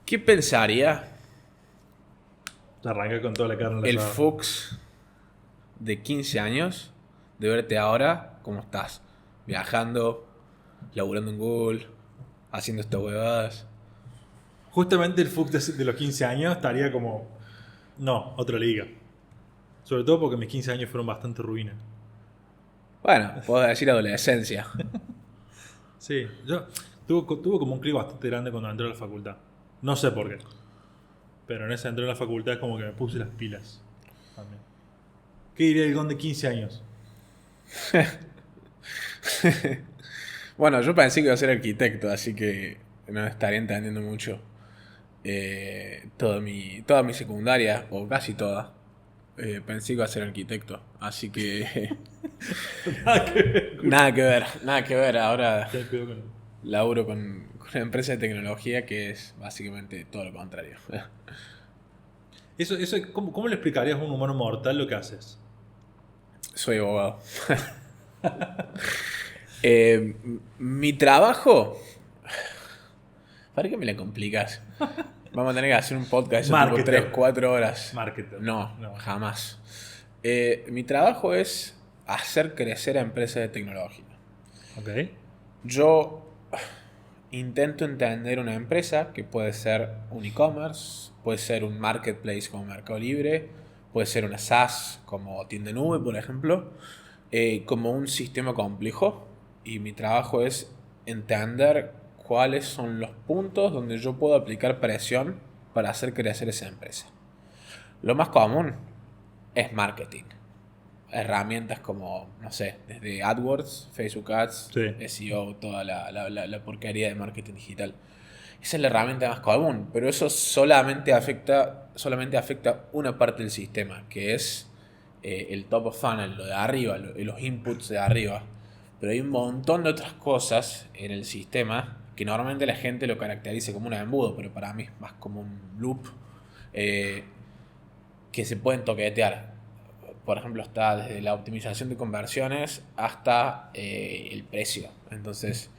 ¿Qué pensaría Arranca con toda la carne en el el asador. Fuchs de 15 años de verte ahora cómo estás? Viajando, laburando en Google, haciendo estas huevadas. Justamente el Fuchs de los 15 años estaría como... No, otra liga. Sobre todo porque mis 15 años fueron bastante ruinas. Bueno, puedo decir adolescencia. Sí, yo tuve como un clic bastante grande cuando entré a la facultad. No sé por qué. Pero en ese entré a la facultad es como que me puse las pilas. También. ¿Qué diría el Gon de 15 años? Bueno, yo pensé que iba a ser arquitecto, así que no estaría entendiendo mucho. Toda mi secundaria, o casi toda, pensé que iba a ser arquitecto. Así que Nada que ver. nada que ver, nada que ver. Ahora Ya cuidado con... laburo con una empresa de tecnología que es básicamente todo lo contrario. Eso, ¿cómo le explicarías a un humano mortal lo que haces? Soy abogado. Eh, Mi trabajo. ¿Para qué me la complicas? Vamos a tener que hacer un podcast eso tipo Marketer. 3-4 horas. Marketer. No, No. jamás. Mi trabajo es hacer crecer a empresas de tecnología. Ok. Yo intento entender una empresa que puede ser un e-commerce, puede ser un marketplace como Mercado Libre, puede ser una SaaS como Tienda Nube, por ejemplo, como un sistema complejo. Y mi trabajo es entender cuáles son los puntos donde yo puedo aplicar presión para hacer crecer esa empresa. Lo más común es marketing. Herramientas como, no sé, desde AdWords, Facebook Ads, Sí. SEO, toda la porquería de marketing digital. Esa es la herramienta más común, pero eso solamente afecta una parte del sistema, que es el top of funnel, lo de arriba, los inputs de arriba. Pero hay un montón de otras cosas en el sistema que normalmente la gente lo caracteriza como un embudo, pero para mí es más como un loop eh, que se pueden toquetear. Por ejemplo, está desde la optimización de conversiones hasta el precio. Entonces,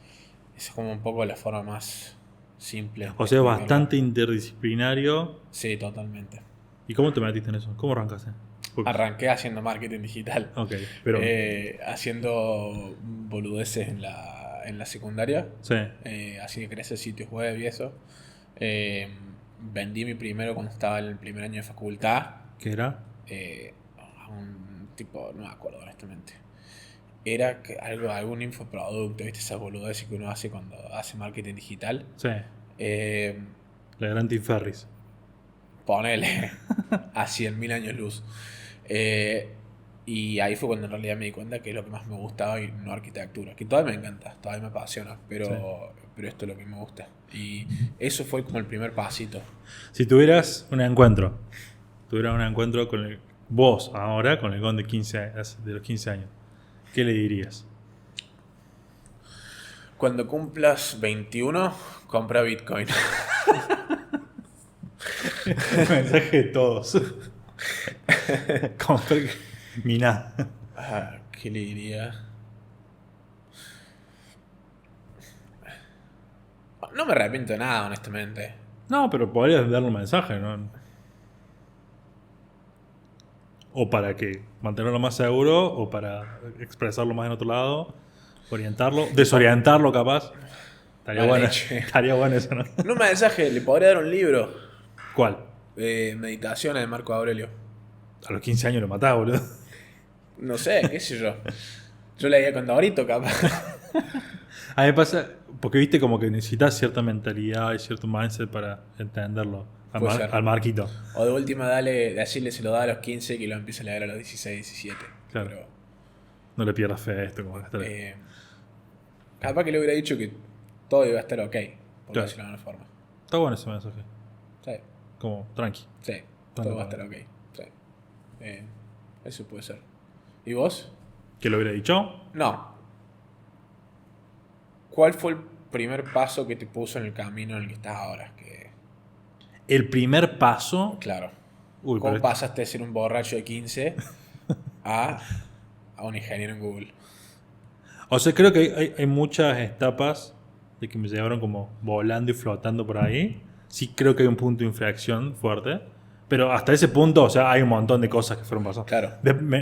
esa es como un poco la forma más simple O de sea, explicarlo. bastante interdisciplinario. Sí, totalmente. ¿Y cómo te metiste en eso? ¿Cómo arrancaste? Porque- Arranqué haciendo marketing digital. Ok, pero... Haciendo boludeces en la secundaria. Sí. Así que crecer sitios web y eso. Eh, Vendí mi primero cuando estaba en el primer año de facultad. ¿Qué era? A un tipo, no me acuerdo honestamente. Era algún infoproducto, ¿viste? Esas boludeces que uno hace cuando hace marketing digital. Sí. Eh, La gran Tim Ferris. Ponele a 100.000 años luz. Eh, y ahí fue cuando en realidad me di cuenta que es lo que más me gustaba y no arquitectura. Que todavía me encanta, todavía me apasiona, Sí. pero esto es lo que me gusta. Y eso fue como el primer pasito. Si tuvieras un encuentro con vos ahora, con el Gon de 15, de los 15 años, ¿qué le dirías? Cuando cumplas 21, compra Bitcoin. Mensaje de todos. Compré Miná. ¿Qué le diría? No me arrepiento de nada, honestamente. No, pero podrías darle un mensaje, ¿no? O para que mantenerlo más seguro, o para expresarlo más en otro lado, orientarlo, desorientarlo capaz. Estaría Mala bueno, leche. estaría bueno eso, ¿no? En un mensaje le podría dar un libro. ¿Cuál? Meditaciones de Marco Aurelio. A los 15 años lo matás, boludo. No sé, qué sé yo. Yo leía con Dorito, capaz. A mí me pasa, porque viste como que necesitas cierta mentalidad y cierto mindset para entenderlo. Puede ser. Al Marquito. O de última, decirle se lo da a los 15 y que lo empiece a leer a los 16, 17. Claro. Pero, No le pierdas fe a esto, como que está. capaz que le hubiera dicho que todo iba a estar ok, por Claro. decirlo de alguna forma. Está bueno ese mensaje. Sí, Como, tranqui. sí, Bueno, todo va a estar ok. Sí. Eso puede ser. ¿Y vos? ¿Qué le hubiera dicho? No. ¿Cuál fue el primer paso que te puso en el camino en el que estás ahora? El primer paso. Claro. Uy, ¿Cómo pero pasaste de ser un borracho de 15 a un ingeniero en Google? o sea, creo que hay muchas etapas de que me llevaron como volando y flotando por ahí. sí creo que hay un punto de inflexión fuerte. Pero hasta ese punto, o sea, hay un montón de cosas que fueron pasando. Claro.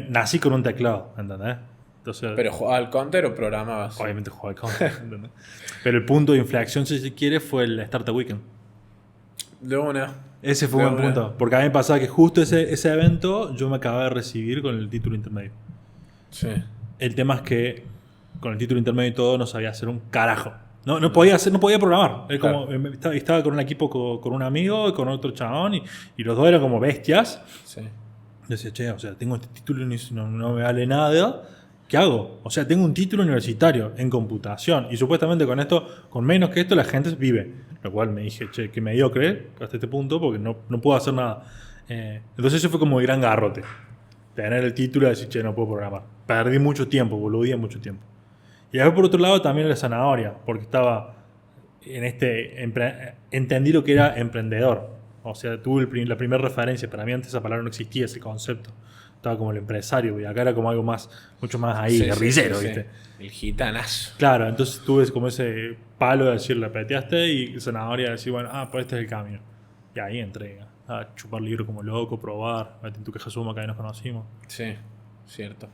Nací con un teclado, ¿entendés? Entonces, ¿Pero jugaba al counter o programabas? obviamente jugaba al counter, ¿entendés? Pero el punto de inflexión, si se quiere, fue el Startup Weekend. De una. Ese fue De un buen una. punto. Porque a mí me pasaba que justo ese evento yo me acababa de recibir con el título intermedio. Sí. El tema es que con el título intermedio y todo no sabía hacer un carajo. No podía programar. Es como, estaba con un equipo con un amigo y con otro chabón y los dos eran como bestias. Sí. Yo decía, che, o sea, tengo este título y no me vale nada. ¿Qué hago? O sea, tengo un título universitario en computación y supuestamente con esto, con menos que esto, la gente vive. Lo cual me dije, che, que mediocre hasta este punto porque no puedo hacer nada. Entonces eso fue como el gran garrote. Tener el título y decir, che, no puedo programar. Perdí mucho tiempo, boludía mucho tiempo. Y después por otro lado también la zanahoria, porque estaba en entendí lo que era emprendedor. O sea, tuve la primera referencia. Para mí antes esa palabra no existía, ese concepto. Estaba como el empresario y acá era como algo mucho más ahí, Sí, guerrillero, sí. ¿viste? El gitanazo. Claro, entonces tuve como ese palo de decir, le peteaste y zanahoria de decir, bueno, pues este es el camino. Y ahí entré a chupar libros como loco, probar, metí en tu queja suma que ahí nos conocimos. Sí, cierto.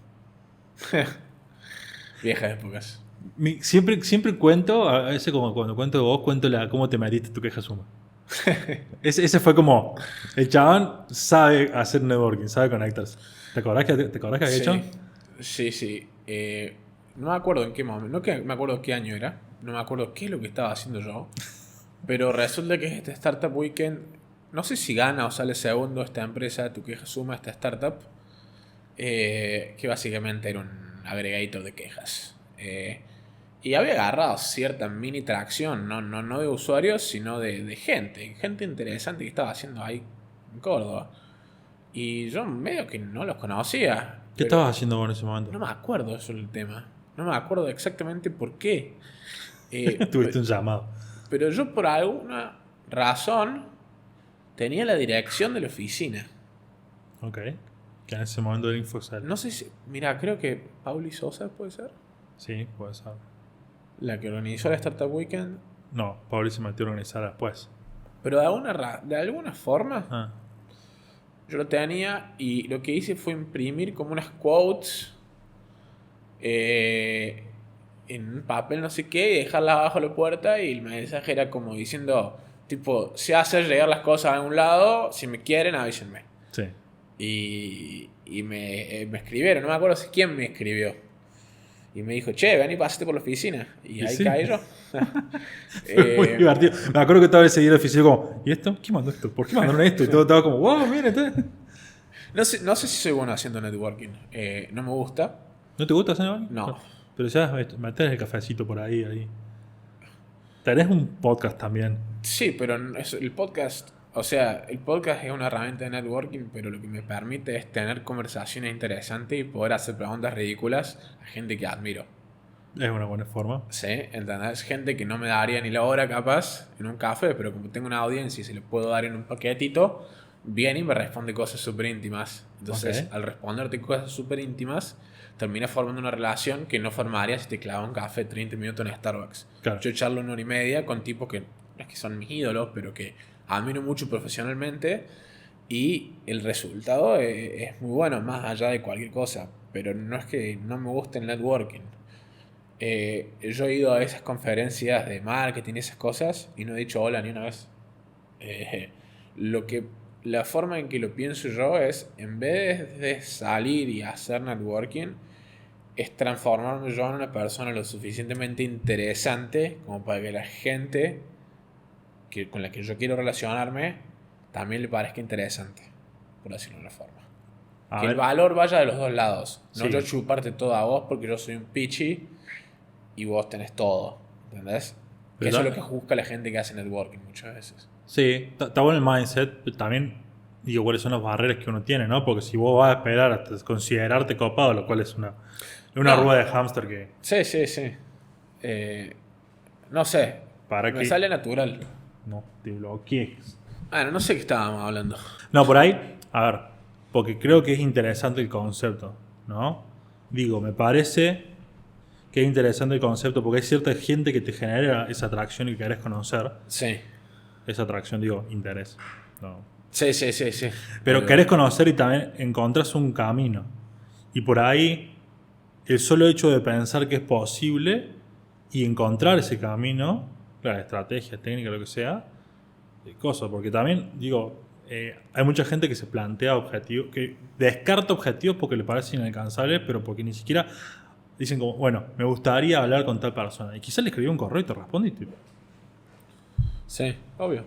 Viejas épocas. Siempre cuento, a veces como cuando cuento de vos, cuento cómo te metiste tu queja suma. Ese fue como, el chabón sabe hacer networking, sabe conectarse. ¿Te acordás que había hecho? Sí. No me acuerdo en qué momento, no que me acuerdo qué año era, no me acuerdo qué es lo que estaba haciendo yo, pero resulta que este Startup Weekend, no sé si gana o sale segundo esta empresa, Tu Queja Suma, esta startup, que básicamente era un agregator de quejas. Y había agarrado cierta mini tracción, no de usuarios, sino de gente interesante que estaba haciendo ahí en Córdoba. Y yo medio que no los conocía. ¿Qué pero estabas haciendo vos en ese momento? no me acuerdo eso del tema. No me acuerdo exactamente por qué. Tuviste un llamado. Pero yo por alguna razón tenía la dirección de la oficina. Ok. Que en ese momento era Infocel. No sé si... Mira, creo que Pauli Sosa puede ser. Sí, puede ser. La que organizó la Startup Weekend. No, Pauli se metió a organizar después. Pero de alguna forma Ah, yo lo tenía y lo que hice fue imprimir como unas quotes en un papel no sé qué y dejarlas abajo de la puerta y el mensaje era como diciendo tipo, si haces llegar las cosas a algún lado, si me quieren avísenme. sí. Y me escribieron, no me acuerdo quién me escribió. Y me dijo, che, ven y pasate por la oficina. Y ahí sí. caí yo. Muy divertido. Me acuerdo que estaba ese día de oficina como, ¿y esto? ¿Quién mandó esto? ¿Por qué mandaron esto? Y todo estaba como, wow, mira. No sé si soy bueno haciendo networking. No me gusta. ¿No te gusta hacer nada? No. Pero ya metés el cafecito por ahí. Tenés un podcast también. Sí, pero el podcast, o sea, el podcast es una herramienta de networking, pero lo que me permite es tener conversaciones interesantes y poder hacer preguntas ridículas a gente que admiro. Es una buena forma. ¿Sí? ¿Entendés? Gente que no me daría ni la hora capaz en un café, pero como tengo una audiencia y se le puedo dar en un paquetito, viene y me responde cosas súper íntimas. Entonces, Ok. al responderte cosas súper íntimas, termina formando una relación que no formaría si te clavaba un café 30 minutos en Starbucks. Claro. Yo charlo 1 hora y media con tipos que no es que son mis ídolos, pero que admiro mucho profesionalmente y el resultado es muy bueno, más allá de cualquier cosa. Pero no es que no me guste el networking. Yo he ido a esas conferencias de marketing y esas cosas y no he dicho hola ni una vez. La forma en que lo pienso yo es, en vez de salir y hacer networking, es transformarme yo en una persona lo suficientemente interesante como para que la gente con la que yo quiero relacionarme también le parezca interesante, por decirlo de una forma. A Que el ver. valor vaya de los dos lados. No Sí. yo chuparte todo a vos porque yo soy un pichi y vos tenés todo. ¿Entendés? Que Pero eso es lo ta- que busca la gente que hace networking muchas veces. Sí, está bueno el mindset, pero también digo cuáles son las barreras que uno tiene, ¿no? Porque si vos vas a esperar hasta considerarte copado, lo cual es una No. rueda de hámster que... Sí. No sé. ¿Para Me qué? sale natural. No, te bloquees. Bueno, no sé qué estábamos hablando. No, por ahí, a ver, porque creo que es interesante el concepto, ¿no? Digo, me parece que es interesante el concepto porque hay cierta gente que te genera esa atracción y que querés conocer. Sí. esa atracción, digo, interés. No. Sí. Pero Obvio. querés conocer y también encontrás un camino. Y por ahí, el solo hecho de pensar que es posible y encontrar ese camino, la estrategia, técnica, lo que sea, cosa. Porque también, digo, hay mucha gente que se plantea objetivos, que descarta objetivos porque le parecen inalcanzables, pero porque ni siquiera dicen como, bueno, me gustaría hablar con tal persona. Y quizás le escribió un correo y te responde y tipo. Sí, obvio.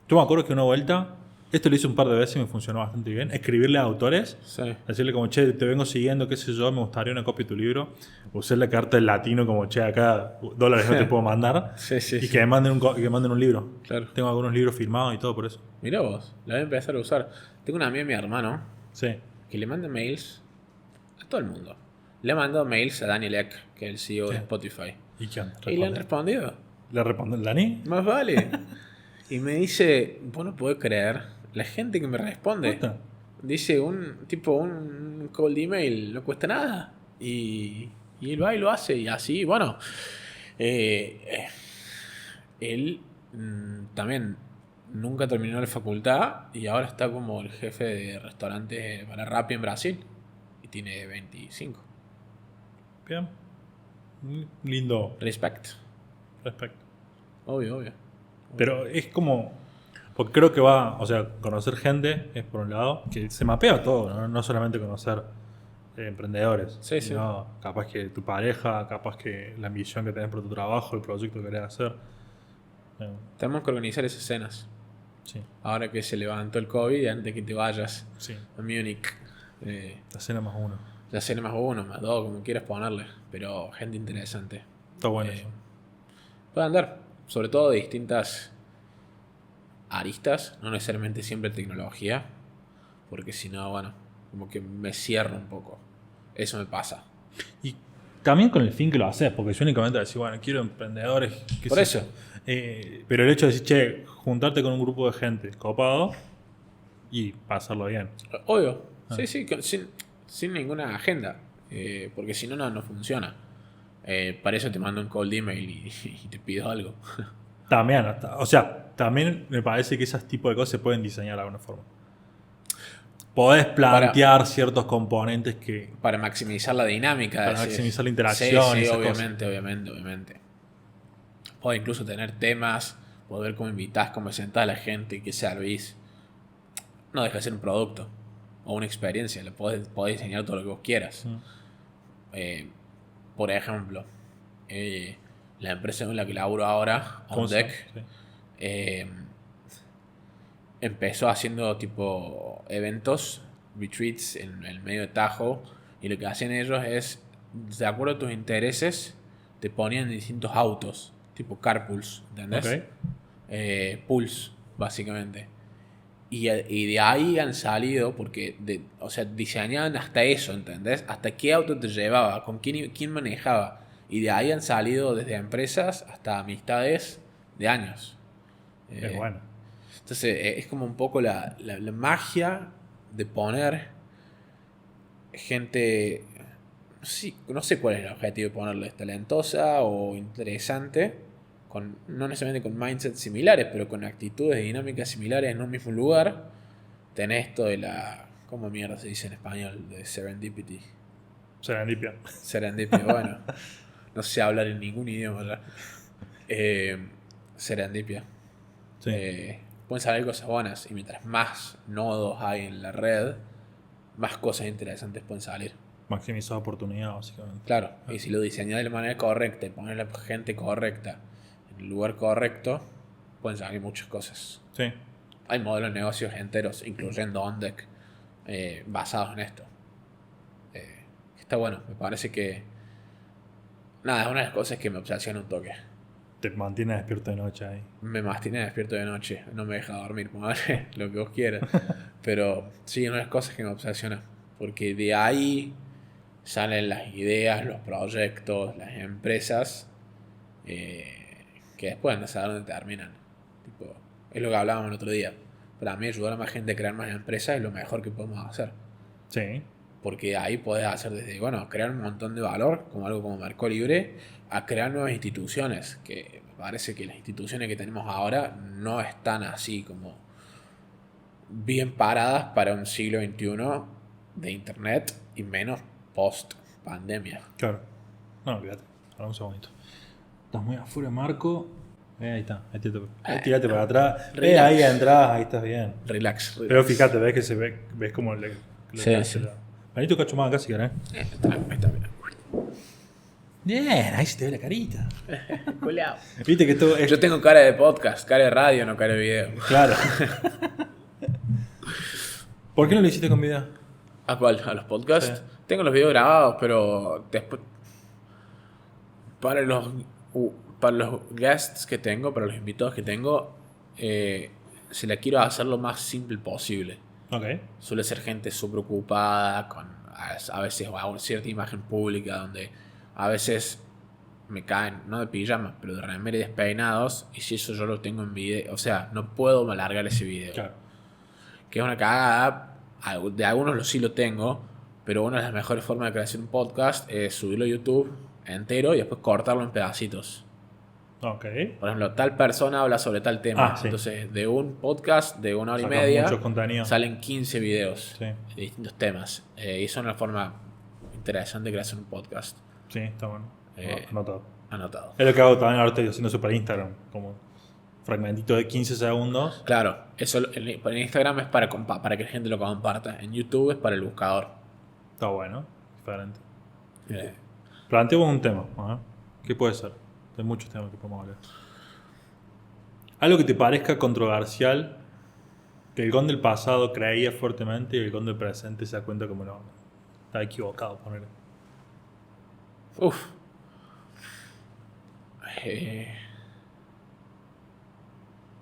Yo me acuerdo que una vuelta, esto lo hice un par de veces y me funcionó bastante bien, escribirle a autores, Sí. decirle como, che, te vengo siguiendo, qué sé yo, me gustaría una copia de tu libro, usar la carta del latino como, che, acá dólares no te puedo mandar, Sí. y que me manden que me manden un libro. Claro. Tengo algunos libros firmados y todo por eso. Mirá vos, la voy a empezar a usar. Tengo una amiga, mi hermano, Sí. que le manda mails a todo el mundo. Le ha mandado mails a Daniel Ek, que es el CEO Sí. de Spotify. ¿Y qué onda? Y le han ¿Responde? respondido. ¿Le responde el Dani? Más vale. Y me dice, vos no podés creer la gente que me responde. ¿Posta? Dice un cold email, no cuesta nada. Y él va y lo hace. Y así, bueno. Él también nunca terminó la facultad y ahora está como el jefe de restaurantes para Rappi en Brasil. Y tiene 25. Bien. Lindo Respect. respecto. Obvio. Pero es como. Porque creo que va. O sea, conocer gente es por un lado. Que se mapea todo, ¿no? No solamente conocer emprendedores. Sí. Sino capaz que tu pareja, capaz que la ambición que tenés por tu trabajo, el proyecto que querés hacer. Tenemos que organizar esas cenas. Sí, Ahora que se levantó el COVID, antes que te vayas sí. a Múnich. La cena más uno. La cena más uno, más dos, como quieras ponerle. Pero gente interesante. Está bueno Eh, eso. Puede andar. Sobre todo de distintas aristas. No necesariamente siempre tecnología. Porque si no, bueno, como que me cierro un poco. Eso me pasa. Y también con el fin que lo haces, porque yo únicamente decir, bueno, quiero emprendedores. qué Por sé eso. yo. Pero el hecho de decir, che, juntarte con un grupo de gente copado y pasarlo bien. Obvio. Ah. Sí, sin ninguna agenda. Porque si no, no funciona. Para eso te mando un cold email y te pido algo. También, o sea, también me parece que esos tipos de cosas se pueden diseñar de alguna forma. Podés plantear ciertos componentes que Para maximizar la dinámica. para decís. maximizar la interacción y Sí, esas obviamente. Podés incluso tener temas, poder cómo invitás, cómo sentás a la gente y qué servís. No deja de ser un producto o una experiencia. Lo podés diseñar todo lo que vos quieras. Por ejemplo, la empresa en la que laburo ahora, ¿Cómo se OnDeck, llama? eh, empezó haciendo tipo eventos, retreats en el medio de Tajo. Y lo que hacían ellos es, de acuerdo a tus intereses, te ponían distintos autos, tipo carpools, ¿entendés? Ok. Pools, básicamente. Y de ahí han salido, porque, o sea, diseñaban hasta eso, ¿entendés? Hasta qué auto te llevaba, con quién manejaba. Y de ahí han salido desde empresas hasta amistades de años. Es bueno. Entonces, es como un poco la magia de poner gente, no sé cuál es el objetivo de ponerles, talentosa o interesante, no necesariamente con mindsets similares, pero con actitudes y dinámicas similares en un mismo lugar. Tenés esto de ¿cómo mierda se dice en español? De serendipity. Serendipia. Serendipia, bueno. No sé hablar en ningún idioma ya. Serendipia. Sí. Pueden salir cosas buenas y mientras más nodos hay en la red, más cosas interesantes pueden salir. Maximizar oportunidad, básicamente. Claro, y si lo diseñas de la manera correcta y pones la gente correcta en el lugar correcto, pueden salir muchas cosas. Sí. Hay modelos de negocios enteros, incluyendo OnDeck, basados en esto. Está bueno, me parece que... Nada, es una de las cosas que me obsesiona un toque. Te mantiene despierto de noche ahí. Me mantiene despierto de noche, no me deja dormir, madre, lo que vos quieras. Pero sí, una de las cosas que me obsesiona. Porque de ahí salen las ideas, los proyectos, las empresas, que después no sé dónde terminan. Tipo, es lo que hablábamos el otro día. Para mí ayudar a más gente a crear más empresas es lo mejor que podemos hacer. Sí. Porque ahí podés hacer desde, bueno, crear un montón de valor, como algo como Mercado Libre, a crear nuevas instituciones, que me parece que las instituciones que tenemos ahora no están así como bien paradas para un siglo XXI de internet y menos post pandemia. Claro. No, olvídate. Ahora un segundito. Estás muy afuera, Marco. Ahí está. Ahí tirate para atrás. Ahí atrás, ahí estás bien. Relax. Pero fíjate, ves que se ve, ves como le Sí, sí. Manito cacho más acá si querés. Está bien. Bien, ahí se te ve la carita. Culeado. Viste que esto es. Yo tengo cara de podcast, cara de radio, no cara de video. Claro. ¿Por qué no lo hiciste con video? ¿A cuál? ¿A los podcasts? Sí. Tengo los videos grabados, pero después para los guests que tengo, para los invitados que tengo, se la quiero hacer lo más simple posible. Ok. Suele ser gente súper ocupada, con a veces hago cierta imagen pública donde a veces me caen, no de pijama, pero de remera y despeinados, y si eso yo lo tengo en video, o sea, no puedo alargar ese video. Claro. Que es una cagada, de algunos sí lo tengo, pero una de las mejores formas de crear un podcast es subirlo a YouTube entero y después cortarlo en pedacitos. Ok. Por ejemplo, tal persona habla sobre tal tema. Sí. Entonces, de un podcast de 1 hora y Sacas media mucho contenido. salen 15 videos Sí. de distintos temas. Y eso es una forma interesante de crear un podcast. Sí, está bueno. Anotado. Anotado. Es lo que hago también ahora, estoy haciendo eso para Instagram. Como fragmentito de 15 segundos. Claro, eso en Instagram es para que la gente lo comparta. En YouTube es para el buscador. Está bueno. Diferente. Eh, Planteamos un tema. Ajá. ¿Qué puede ser? Hay muchos temas que podemos hablar. Algo que te parezca controversial, que el Gon del pasado creía fuertemente y el Gon del presente se da cuenta como no, está equivocado, poner. Uf.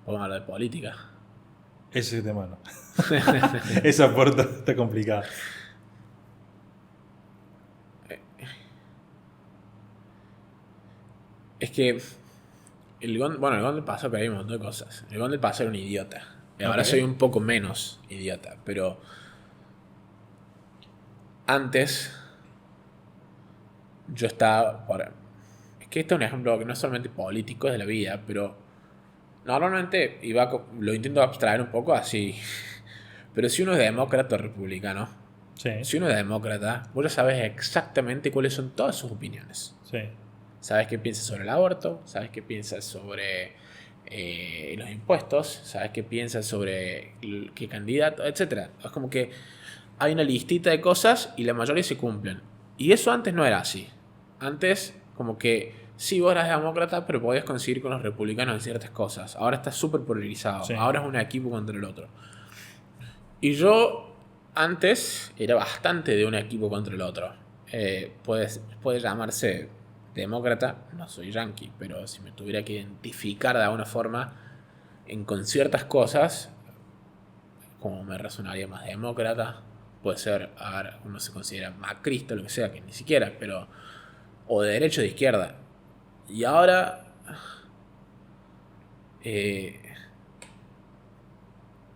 Vamos a hablar de política. Ese es el tema, no. Esa puerta está complicada. Es que el Gon del pasado creía un montón de cosas. El Gon del pasado era un idiota. Y ahora soy un poco menos idiota, pero antes yo estaba es que este es un ejemplo que no es solamente político, es de la vida, pero normalmente lo intento abstraer un poco así. Pero si uno es demócrata o republicano, Sí. si uno es demócrata, vos ya sabes exactamente cuáles son todas sus opiniones. Sí. Sabes qué piensas sobre el aborto, sabes qué piensas sobre los impuestos, sabes qué piensas sobre qué candidato, etc. Es como que hay una listita de cosas y la mayoría se cumplen. Y eso antes no era así. Antes, como que sí, vos eras demócrata, pero podías coincidir con los republicanos en ciertas cosas. Ahora está súper polarizado. Sí. Ahora es un equipo contra el otro. Y yo antes era bastante de un equipo contra el otro. Puede llamarse demócrata, no soy yanqui, pero si me tuviera que identificar de alguna forma con ciertas cosas, como me resonaría más demócrata, puede ser, a ver, uno se considera macrista, lo que sea, que ni siquiera, pero o de derecha o de izquierda. Y ahora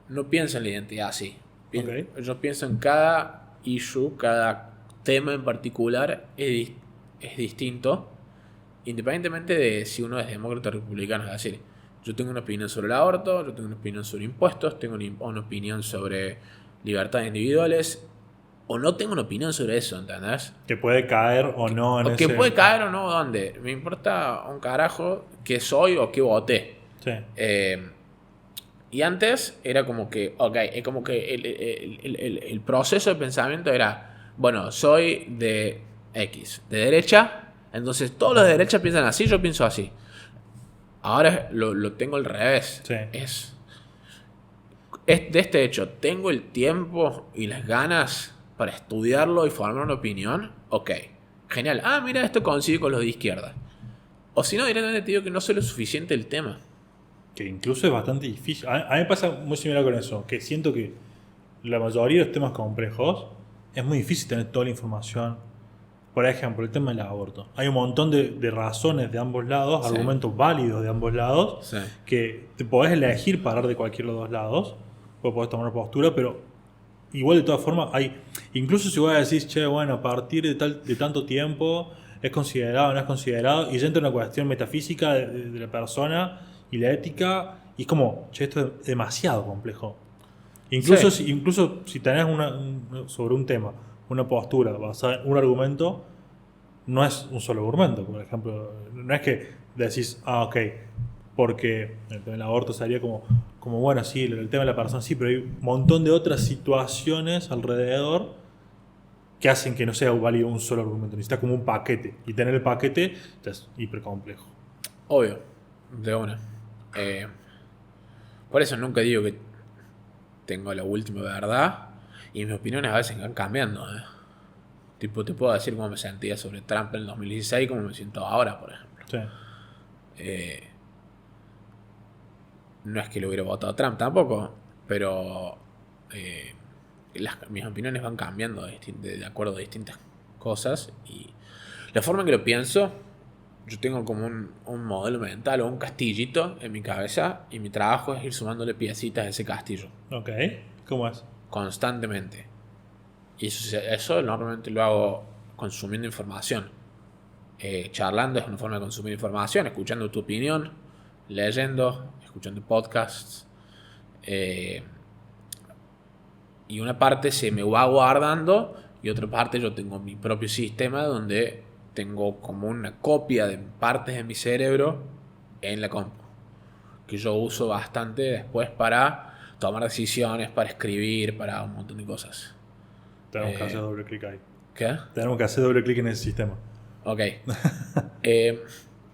no pienso en la identidad así. Okay. Yo pienso en cada issue, cada tema en particular es distinto, independientemente de si uno es demócrata o republicano. Es decir, yo tengo una opinión sobre el aborto, yo tengo una opinión sobre impuestos, tengo una opinión sobre libertades individuales, o no tengo una opinión sobre eso, ¿entendés? Que puede caer o no en O ese... que puede caer o no, ¿dónde? Me importa un carajo qué soy o qué voté. Sí. Y antes era como que, ok, es como que el proceso de pensamiento era, bueno, soy de X, de derecha, entonces todos los de derecha piensan así, yo pienso así. Ahora lo tengo al revés. Sí. Es de este hecho, ¿tengo el tiempo y las ganas para estudiarlo y formar una opinión? Ok, genial. Ah, mira, esto coincide con los de izquierda. O si no, directamente te digo que no sé lo suficiente del tema. Que incluso es bastante difícil. A mí me pasa muy similar con eso, que siento que la mayoría de los temas complejos es muy difícil tener toda la información. Por ejemplo, el tema del aborto. Hay un montón de razones de ambos lados, Sí. argumentos válidos de ambos lados, Sí. que te podés elegir parar de cualquiera de los dos lados, o podés tomar una postura, pero igual de todas formas hay, incluso si vos decís, che, bueno, a partir de tanto tiempo es considerado o no es considerado, y ya entra una cuestión metafísica de la persona y la ética, y es como, che, esto es demasiado complejo. Incluso, Sí. incluso si tenés sobre un tema, una postura basada en un argumento, no es un solo argumento. Por ejemplo, no es que decís, ok, porque el tema del aborto sería como bueno, sí, el tema de la persona, sí, pero hay un montón de otras situaciones alrededor que hacen que no sea válido un solo argumento. Necesitas como un paquete. Y tener el paquete ya es hiper complejo. Obvio, de una. Eh, por eso nunca digo que tengo la última verdad. Y mis opiniones a veces van cambiando. Tipo, te puedo decir cómo me sentía sobre Trump en el 2016 y cómo me siento ahora, por ejemplo. Sí. Eh, no es que lo hubiera votado a Trump tampoco, pero eh, mis opiniones van cambiando de acuerdo a distintas cosas. Y la forma en que lo pienso, yo tengo como un modelo mental o un castillito en mi cabeza y mi trabajo es ir sumándole piecitas a ese castillo Ok. ¿Cómo es? constantemente. Y eso normalmente lo hago consumiendo información. Charlando es una forma de consumir información, escuchando tu opinión, leyendo, escuchando podcasts. eh, y una parte se me va guardando y otra parte yo tengo mi propio sistema donde tengo como una copia de partes de mi cerebro en la compu, que yo uso bastante después para tomar decisiones, para escribir, para un montón de cosas. Tenemos que hacer doble clic ahí. ¿Qué? Tenemos que hacer doble clic en ese sistema. Ok. Eh,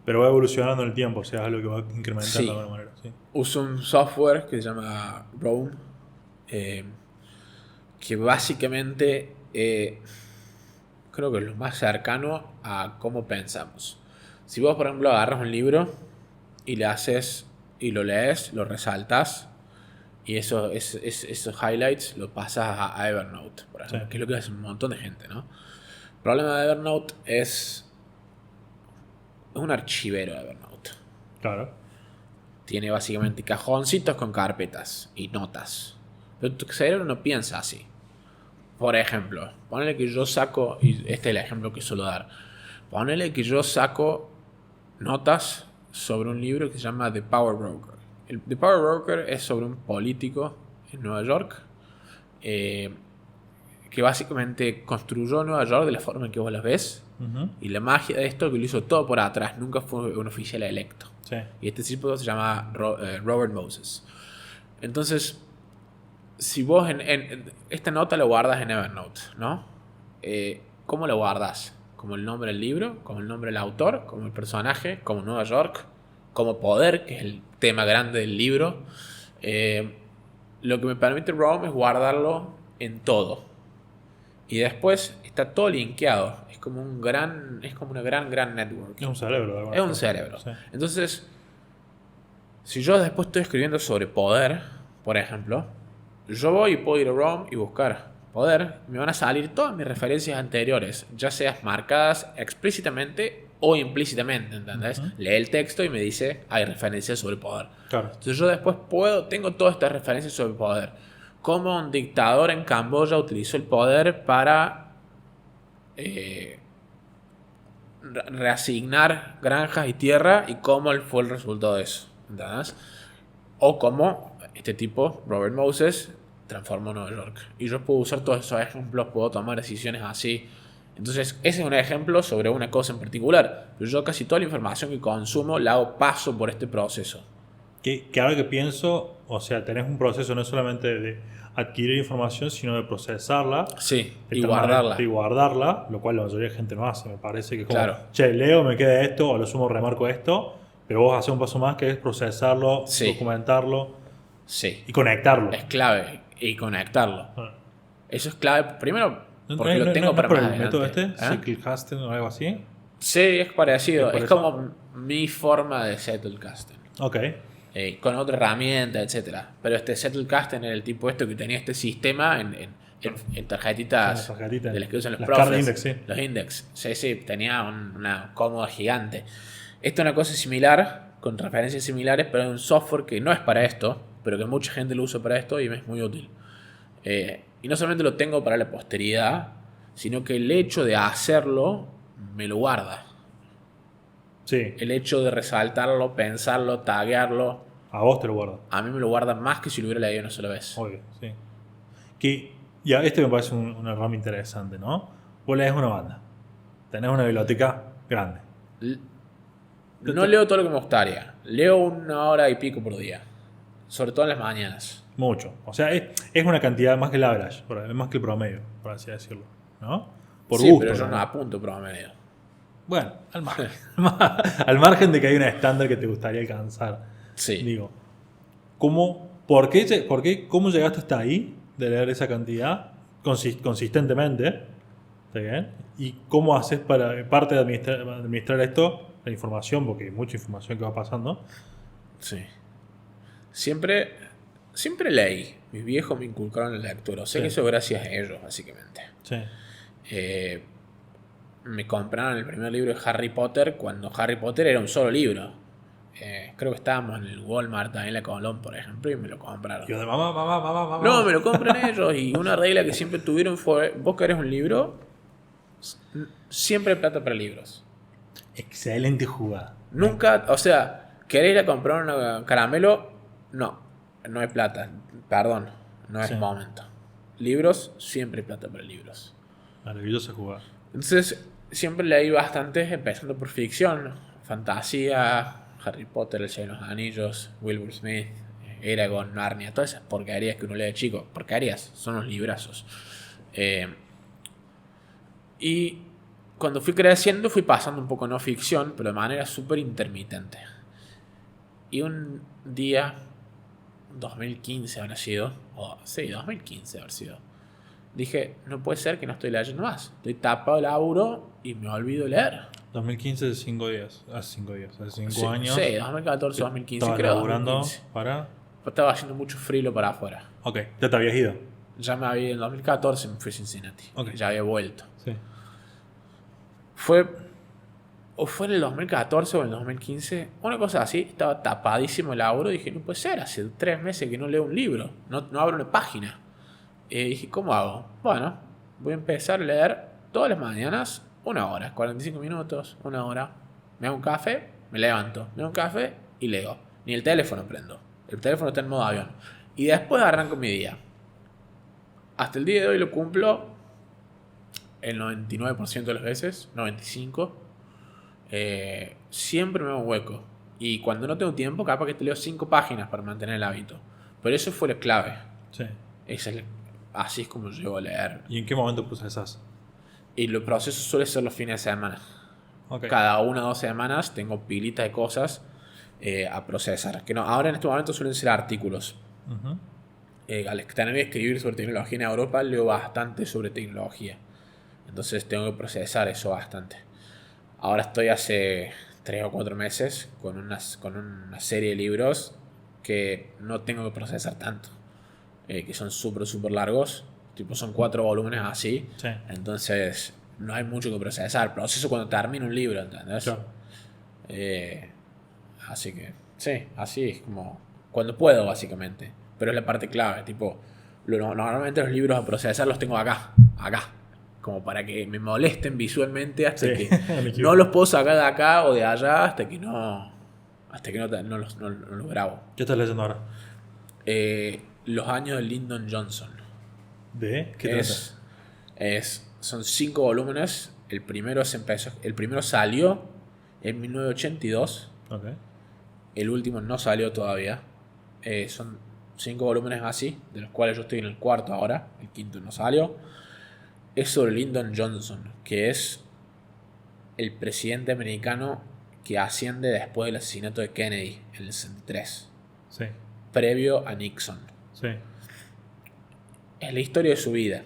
Pero va evolucionando en el tiempo, o sea, es algo que va incrementando Sí. de alguna manera. ¿Sí? Uso un software que se llama Roam, que básicamente creo que es lo más cercano a cómo pensamos. Si vos, por ejemplo, agarras un libro y le haces y lo lees, lo resaltas y esos highlights lo pasas a Evernote, por ejemplo, Sí. que es lo que hace un montón de gente, ¿no? El problema de Evernote es un archivero de Evernote. Claro. Tiene básicamente cajoncitos con carpetas y notas. Pero tu cerebro no piensa así. Por ejemplo, ponele que yo saco, y este es el ejemplo que suelo dar, ponele que yo saco notas sobre un libro que se llama The Power Broker. The Power Broker es sobre un político en Nueva York eh, que básicamente construyó Nueva York de la forma en que vos la ves. Uh-huh. Y la magia de esto es que lo hizo todo por atrás, nunca fue un oficial electo. Sí. Y este tipo se llama Robert Moses. Entonces, si vos esta nota la guardas en Evernote, ¿no? ¿Cómo la guardas? Como el nombre del libro, como el nombre del autor, como el personaje, como Nueva York, como poder, que es el tema grande del libro. Lo que me permite ROM es guardarlo en todo. Y después está todo linkeado. Es como una gran network. Es un cerebro. De alguna Es un forma. cerebro. Sí. Entonces, si yo después estoy escribiendo sobre poder, por ejemplo, yo voy y puedo ir a ROM y buscar poder. Me van a salir todas mis referencias anteriores, ya sean marcadas explícitamente o implícitamente, ¿entendés? Uh-huh. Lee el texto y me dice, hay referencias sobre poder. Claro. Entonces yo después tengo todas estas referencias sobre poder. Cómo un dictador en Camboya utilizó el poder para reasignar granjas y tierra y cómo fue el resultado de eso, ¿entendés? O cómo este tipo, Robert Moses, transformó Nueva York. Y yo puedo usar todos esos ejemplos, puedo tomar decisiones así. Entonces, ese es un ejemplo sobre una cosa en particular. Pero yo casi toda la información que consumo la hago paso por este proceso. Que ahora que pienso, o sea, tenés un proceso no solamente de adquirir información, sino de procesarla. Sí, de y tal guardarla. manera- y guardarla, lo cual la mayoría de gente no hace. Me parece que como, Claro. che, leo, me queda esto, o lo sumo, remarco esto, pero vos haces un paso más que es procesarlo, Sí. documentarlo Sí, y conectarlo. es clave. Y conectarlo. Ah. Eso es clave. Primero, ¿No, porque no, lo tengo no, no para por más el método adelante. este? Cyclecasting o algo así. Sí, es parecido. ¿Es por Es eso? como mi forma de Zettelkasten. Ok. Con otra herramienta, etcétera. Pero este Zettelkasten era el tipo que tenía este sistema en tarjetitas Sí, las tarjetitas. de las que usan los Las profes. card index, sí. Los index. Sí, tenía una cómoda gigante. Esto es una cosa similar, con referencias similares, pero es un software que no es para esto, pero que mucha gente lo usa para esto y me es muy útil. Y no solamente lo tengo para la posteridad, sino que el hecho de hacerlo me lo guarda. Sí. El hecho de resaltarlo, pensarlo, taguearlo, A vos te lo guardo. a mí me lo guarda más que si lo hubiera leído una sola vez. Obvio, sí. Que, ya, este me parece una rama interesante, ¿no? Vos lees una banda. Tenés una biblioteca grande. No leo todo lo que me gustaría. Leo 1 hora y pico por día. Sobre todo en las mañanas. Mucho. O sea, es una cantidad más que el average, es más que el promedio, por así decirlo. ¿No? Por Sí, gusto. pero yo no ¿no? apunto promedio. Bueno, al margen. Al margen de que hay un estándar que te gustaría alcanzar. Sí. Digo, ¿cómo llegaste hasta ahí de leer esa cantidad consistentemente? ¿Está bien? ¿Y cómo haces para, parte de administrar esto, la información, porque hay mucha información que va pasando? Sí. Siempre leí. Mis viejos me inculcaron la lectura. O sea Sí. que eso gracias a ellos, básicamente. Sí. Me compraron el primer libro de Harry Potter cuando Harry Potter era un solo libro. Creo que estábamos en el Walmart, ahí en la Colón, por ejemplo, y me lo compraron. Yo de mamá. No, me lo compran ellos. Y una regla que siempre tuvieron fue: vos querés un libro, siempre hay plata para libros. Excelente jugada. Nunca, o sea, ¿querés ir a comprar un caramelo? No hay plata. Perdón, no es Sí. momento. Libros, siempre hay plata para libros. Maravillosa jugada. Entonces, siempre leí bastante, empezando por ficción, fantasía, Harry Potter, El Señor de los Anillos, Wilbur Smith, Eragon, Narnia, todas esas porquerías que uno lee de chico. Porquerías, son los librazos. Y cuando fui creciendo, fui pasando un poco no ficción, pero de manera súper intermitente. Y un día, 2015 habrá sido, sí, 2015 habrá sido, dije, no puede ser que no estoy leyendo más. Estoy tapado de laburo y me olvido de leer. 2015 hace 5 días. Hace 5 días. Hace 5 Sí, años. sí, 2014, 2015, Estabas creo. laburando 2015. para. Estaba haciendo mucho frío para afuera. Ok, ya te habías ido. Ya me había, en 2014 me fui a Cincinnati. Ok. Ya había vuelto. Sí. O fue en el 2014 o en el 2015, una cosa así. Estaba tapadísimo el laburo y dije, no puede ser, hace 3 meses que no leo un libro, no abro una página. Y dije, ¿cómo hago? Bueno, voy a empezar a leer todas las mañanas 1 hora, 45 minutos, 1 hora. Me hago un café, me levanto, me hago un café y leo. Ni el teléfono prendo. El teléfono está en modo avión. Y después arranco mi día. Hasta el día de hoy lo cumplo el 99% de las veces, 95%. Siempre me hago un hueco. Y cuando no tengo tiempo, capaz que te leo 5 páginas para mantener el hábito. Pero eso fue la clave. Sí. Así es como llego a leer. ¿Y en qué momento procesas? Y los procesos suelen ser los fines de semana. Ok. Cada 1 o 2 semanas tengo pilitas de cosas a procesar. Que no, ahora en este momento suelen ser artículos. Ujú. Al tener que escribir sobre tecnología en Europa, leo bastante sobre tecnología. Entonces tengo que procesar eso bastante. Ahora estoy hace 3 o 4 meses con una serie de libros que no tengo que procesar tanto. Que son súper largos. Tipo, son 4 volúmenes así. Sí. Entonces no hay mucho que procesar. Proceso cuando termino un libro, ¿entendés? Claro. Así que, sí, así es como cuando puedo, básicamente. Pero es la parte clave. Tipo, normalmente los libros a procesar los tengo acá. Como para que me molesten visualmente hasta Sí. que no los puedo sacar de acá o de allá hasta que no los grabo. ¿Qué estás leyendo ahora? Los años de Lyndon Johnson. ¿De qué trata? Son 5 volúmenes. El primero salió en 1982. Ok. El último no salió todavía. Son 5 volúmenes así, de los cuales yo estoy en el cuarto ahora. El quinto no salió. Es sobre Lyndon Johnson, que es el presidente americano que asciende después del asesinato de Kennedy en el 63, Sí. previo a Nixon. Sí. Es la historia de su vida,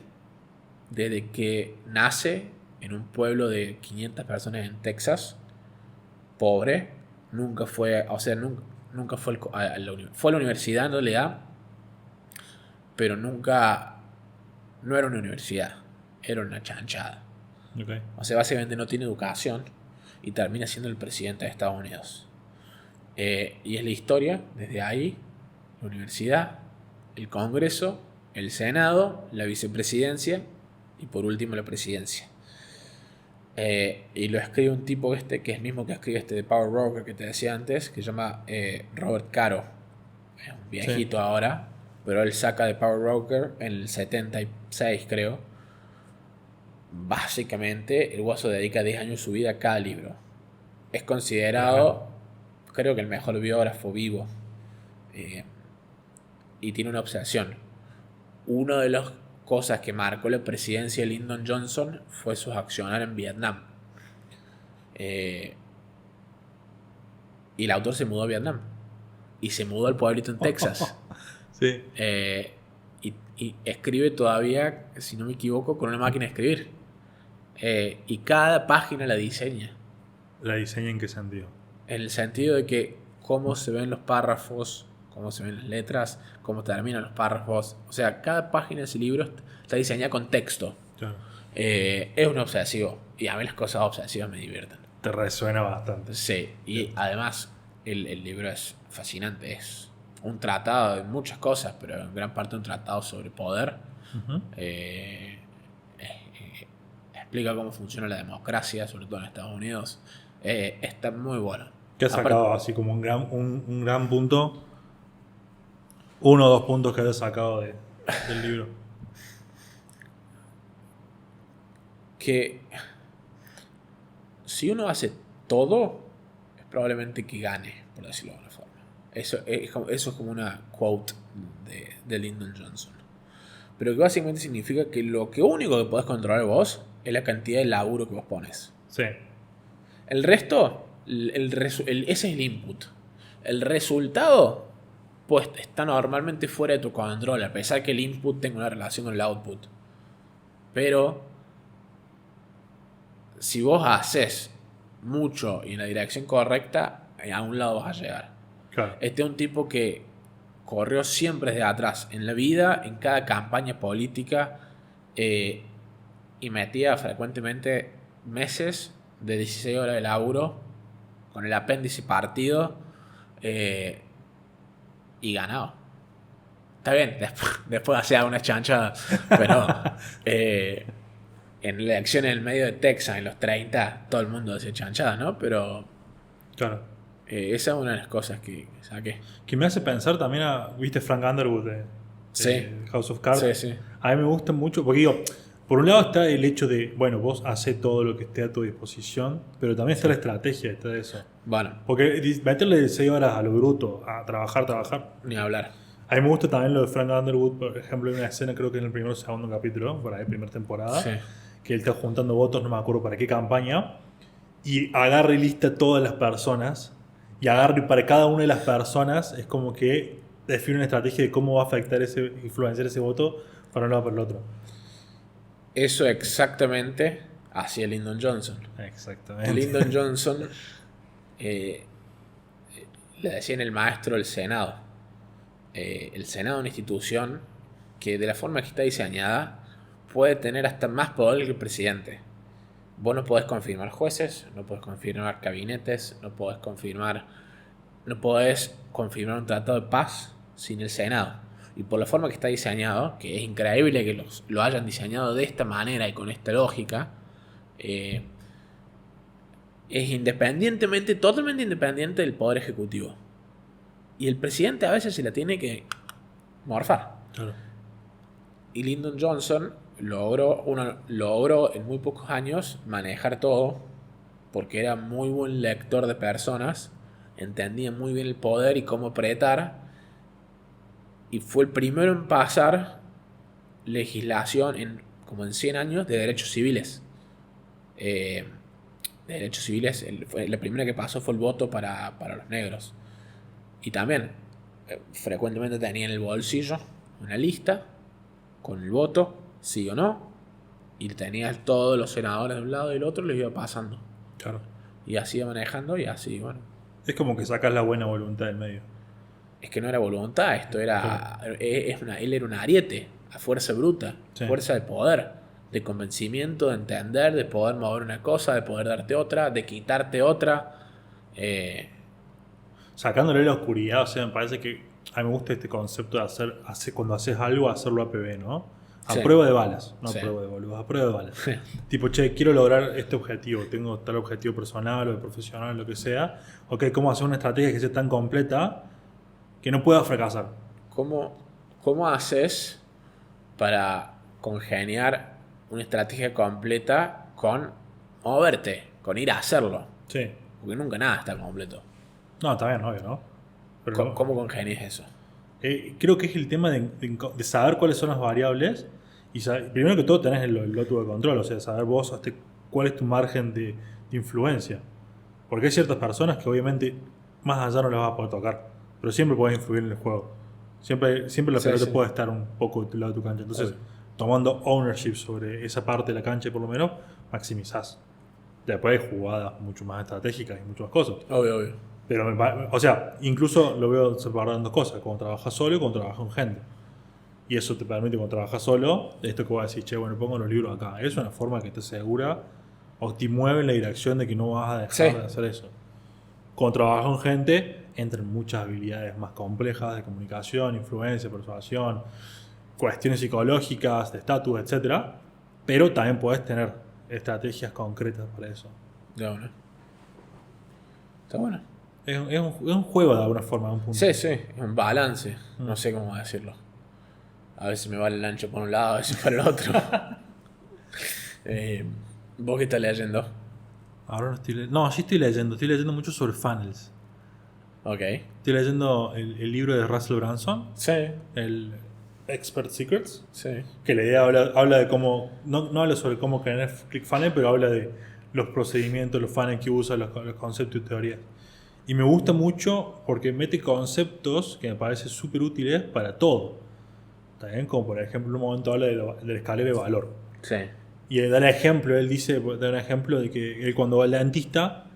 desde que nace en un pueblo de 500 personas en Texas, pobre, nunca fue, o sea, nunca fue fue a la universidad en realidad, pero nunca, no era una universidad, era una chanchada. Ok. O sea, básicamente no tiene educación y termina siendo el presidente de Estados Unidos. Y es la historia, desde ahí, la universidad, el Congreso, el Senado, la vicepresidencia y por último la presidencia. Y lo escribe un tipo que es el mismo que escribe de Power Broker que te decía antes, que se llama Robert Caro. Es un Sí. viejito ahora, pero él saca de Power Broker en el 76, creo. Básicamente, el Guaso dedica 10 años de su vida a cada libro. Es Tremendo. considerado, creo que el mejor biógrafo vivo. Eh, y tiene una obsesión. Una de las cosas que marcó la presidencia de Lyndon Johnson fue sus accionar en Vietnam. Eh, y el autor se mudó a Vietnam. Y se mudó al pueblito en Texas. Sí. Y escribe todavía, si no me equivoco, con una máquina de escribir. Y cada página la diseña. ¿La diseña en qué sentido? En el sentido de que cómo se ven los párrafos, cómo se ven las letras, cómo terminan los párrafos. O sea, cada página de ese libro está diseñada con texto. Claro. Es un obsesivo. Y a mí las cosas obsesivas me divierten. Te resuena bastante. Sí, y además el libro es fascinante. Es un tratado de muchas cosas, pero en gran parte un tratado sobre poder. Ujú. Explica cómo funciona la democracia, sobre todo en Estados Unidos. Está muy bueno. ¿Qué has sacado así como un gran punto? Uno o dos puntos que hayas sacado del libro. Que si uno hace todo, es probablemente que gane, por decirlo de alguna forma. Eso es como una quote de Lyndon Johnson. Pero que básicamente significa que lo que único que podés controlar vos es la cantidad de laburo que vos pones. Sí. El resto, ese es el input. El resultado, pues está normalmente fuera de tu control, a pesar que el input tenga una relación con el output. Pero si vos haces mucho y en la dirección correcta, a un lado vas a llegar. Claro. Este es un tipo que corrió siempre desde atrás, en la vida, en cada campaña política, y metía frecuentemente meses de 16 horas de laburo con el apéndice partido, y ganaba. Está bien, después hacía una chanchada, pero en la elección en el medio de Texas, en los 30, todo el mundo hacía chanchadas, ¿no? Pero Claro. esa es una de las cosas que saqué. Que me hace pensar también ¿viste Frank Underwood de Sí, House of Cards? sí, sí. A mí me gusta mucho, porque digo, por un lado está el hecho de, bueno, vos hacés todo lo que esté a tu disposición, pero también está la estrategia detrás de eso. Bueno, Porque meterle 6 horas a lo bruto, a trabajar. ni hablar. A mí me gusta también lo de Frank Underwood, por ejemplo, hay una escena, creo que en el primer o segundo capítulo, por ahí, primera temporada, Sí. que él está juntando votos, no me acuerdo para qué campaña, y agarra y lista todas las personas, y agarra y para cada una de las personas es como que define una estrategia de cómo va a afectar influenciar ese voto para un lado o para el otro. Eso exactamente hacía Lyndon Johnson. Exactamente. Lyndon Johnson le decían el maestro del Senado. El Senado es una institución que de la forma que está diseñada puede tener hasta más poder que el presidente. Vos no podés confirmar jueces, no podés confirmar gabinetes, no podés confirmar un tratado de paz sin el Senado. Y por la forma que está diseñado, que es increíble que lo hayan diseñado de esta manera y con esta lógica, es totalmente independiente del poder ejecutivo. Y el presidente a veces se la tiene que morfar. Claro. Y Lyndon Johnson logró en muy pocos años manejar todo, porque era muy buen lector de personas, entendía muy bien el poder y cómo apretar, y fue el primero en pasar legislación como en 100 años de derechos civiles. La primera que pasó fue el voto para los negros. Y también frecuentemente tenía en el bolsillo una lista con el voto, sí o no, y tenías todos los senadores de un lado y del otro, les iba pasando. Claro. Y así iba manejando y así, bueno. Es como que sacas la buena voluntad del medio. Es que no era voluntad, esto era. Él era un ariete, a fuerza bruta, Sí. fuerza de poder, de convencimiento, de entender, de poder mover una cosa, de poder darte otra, de quitarte otra. Sacándole la oscuridad, o sea, me parece que a mí me gusta este concepto de cuando haces algo, hacerlo APB, ¿no? A Sí. prueba de balas, no Sí. a prueba de boludos, a prueba de balas. Tipo, che, quiero lograr este objetivo, tengo tal objetivo personal o profesional, lo que sea. Ok, ¿cómo hacer una estrategia que sea tan completa que no pueda fracasar? ¿Cómo, cómo haces para congeniar una estrategia completa con moverte, con ir a hacerlo? Sí. Porque nunca nada está completo. No, está bien, obvio, ¿no? Pero ¿Cómo congenias eso? creo que es el tema de saber cuáles son las variables y primero que todo tenés el lotuo de control, o sea, saber vos hasta cuál es tu margen de influencia. Porque hay ciertas personas que obviamente más allá no las vas a poder tocar, pero siempre podés influir en el juego. Siempre la Sí, pelota sí. puede estar un poco de tu lado de tu cancha. Entonces, Obvio. tomando ownership sobre esa parte de la cancha por lo menos, maximizás. Después hay jugadas mucho más estratégicas y muchas cosas. Obvio, obvio. Pero, o sea, incluso lo veo separado en dos cosas, cuando trabajas solo y cuando trabajas con gente. Y eso te permite, cuando trabajas solo, esto que voy a decir, che, bueno, pongo los libros acá. Es una forma que te asegura o te mueve en la dirección de que no vas a dejar Sí. de hacer eso. Cuando trabajas con gente, entran muchas habilidades más complejas de comunicación, influencia, persuasión, cuestiones psicológicas, de estatus, etcétera. Pero también puedes tener estrategias concretas para eso. De una. Está bueno. Es un juego de alguna forma, de un punto. Sí, sí, es un balance. No sé cómo decirlo. A veces me va el ancho por un lado, a veces para el otro. ¿Vos qué estás leyendo? Ahora no estoy leyendo. No, sí estoy leyendo mucho sobre funnels. Ok. Estoy leyendo el libro de Russell Brunson, Sí, el Expert Secrets, sí. que la idea habla de cómo, no habla sobre cómo crear ClickFunnels, pero habla de los procedimientos, los funnels que usa, los conceptos y teorías. Y me gusta mucho porque mete conceptos que me parecen súper útiles para todo. También como por ejemplo en un momento habla de la escalera de valor. Sí. Y él da el ejemplo, él da un ejemplo de que él cuando va al dentista,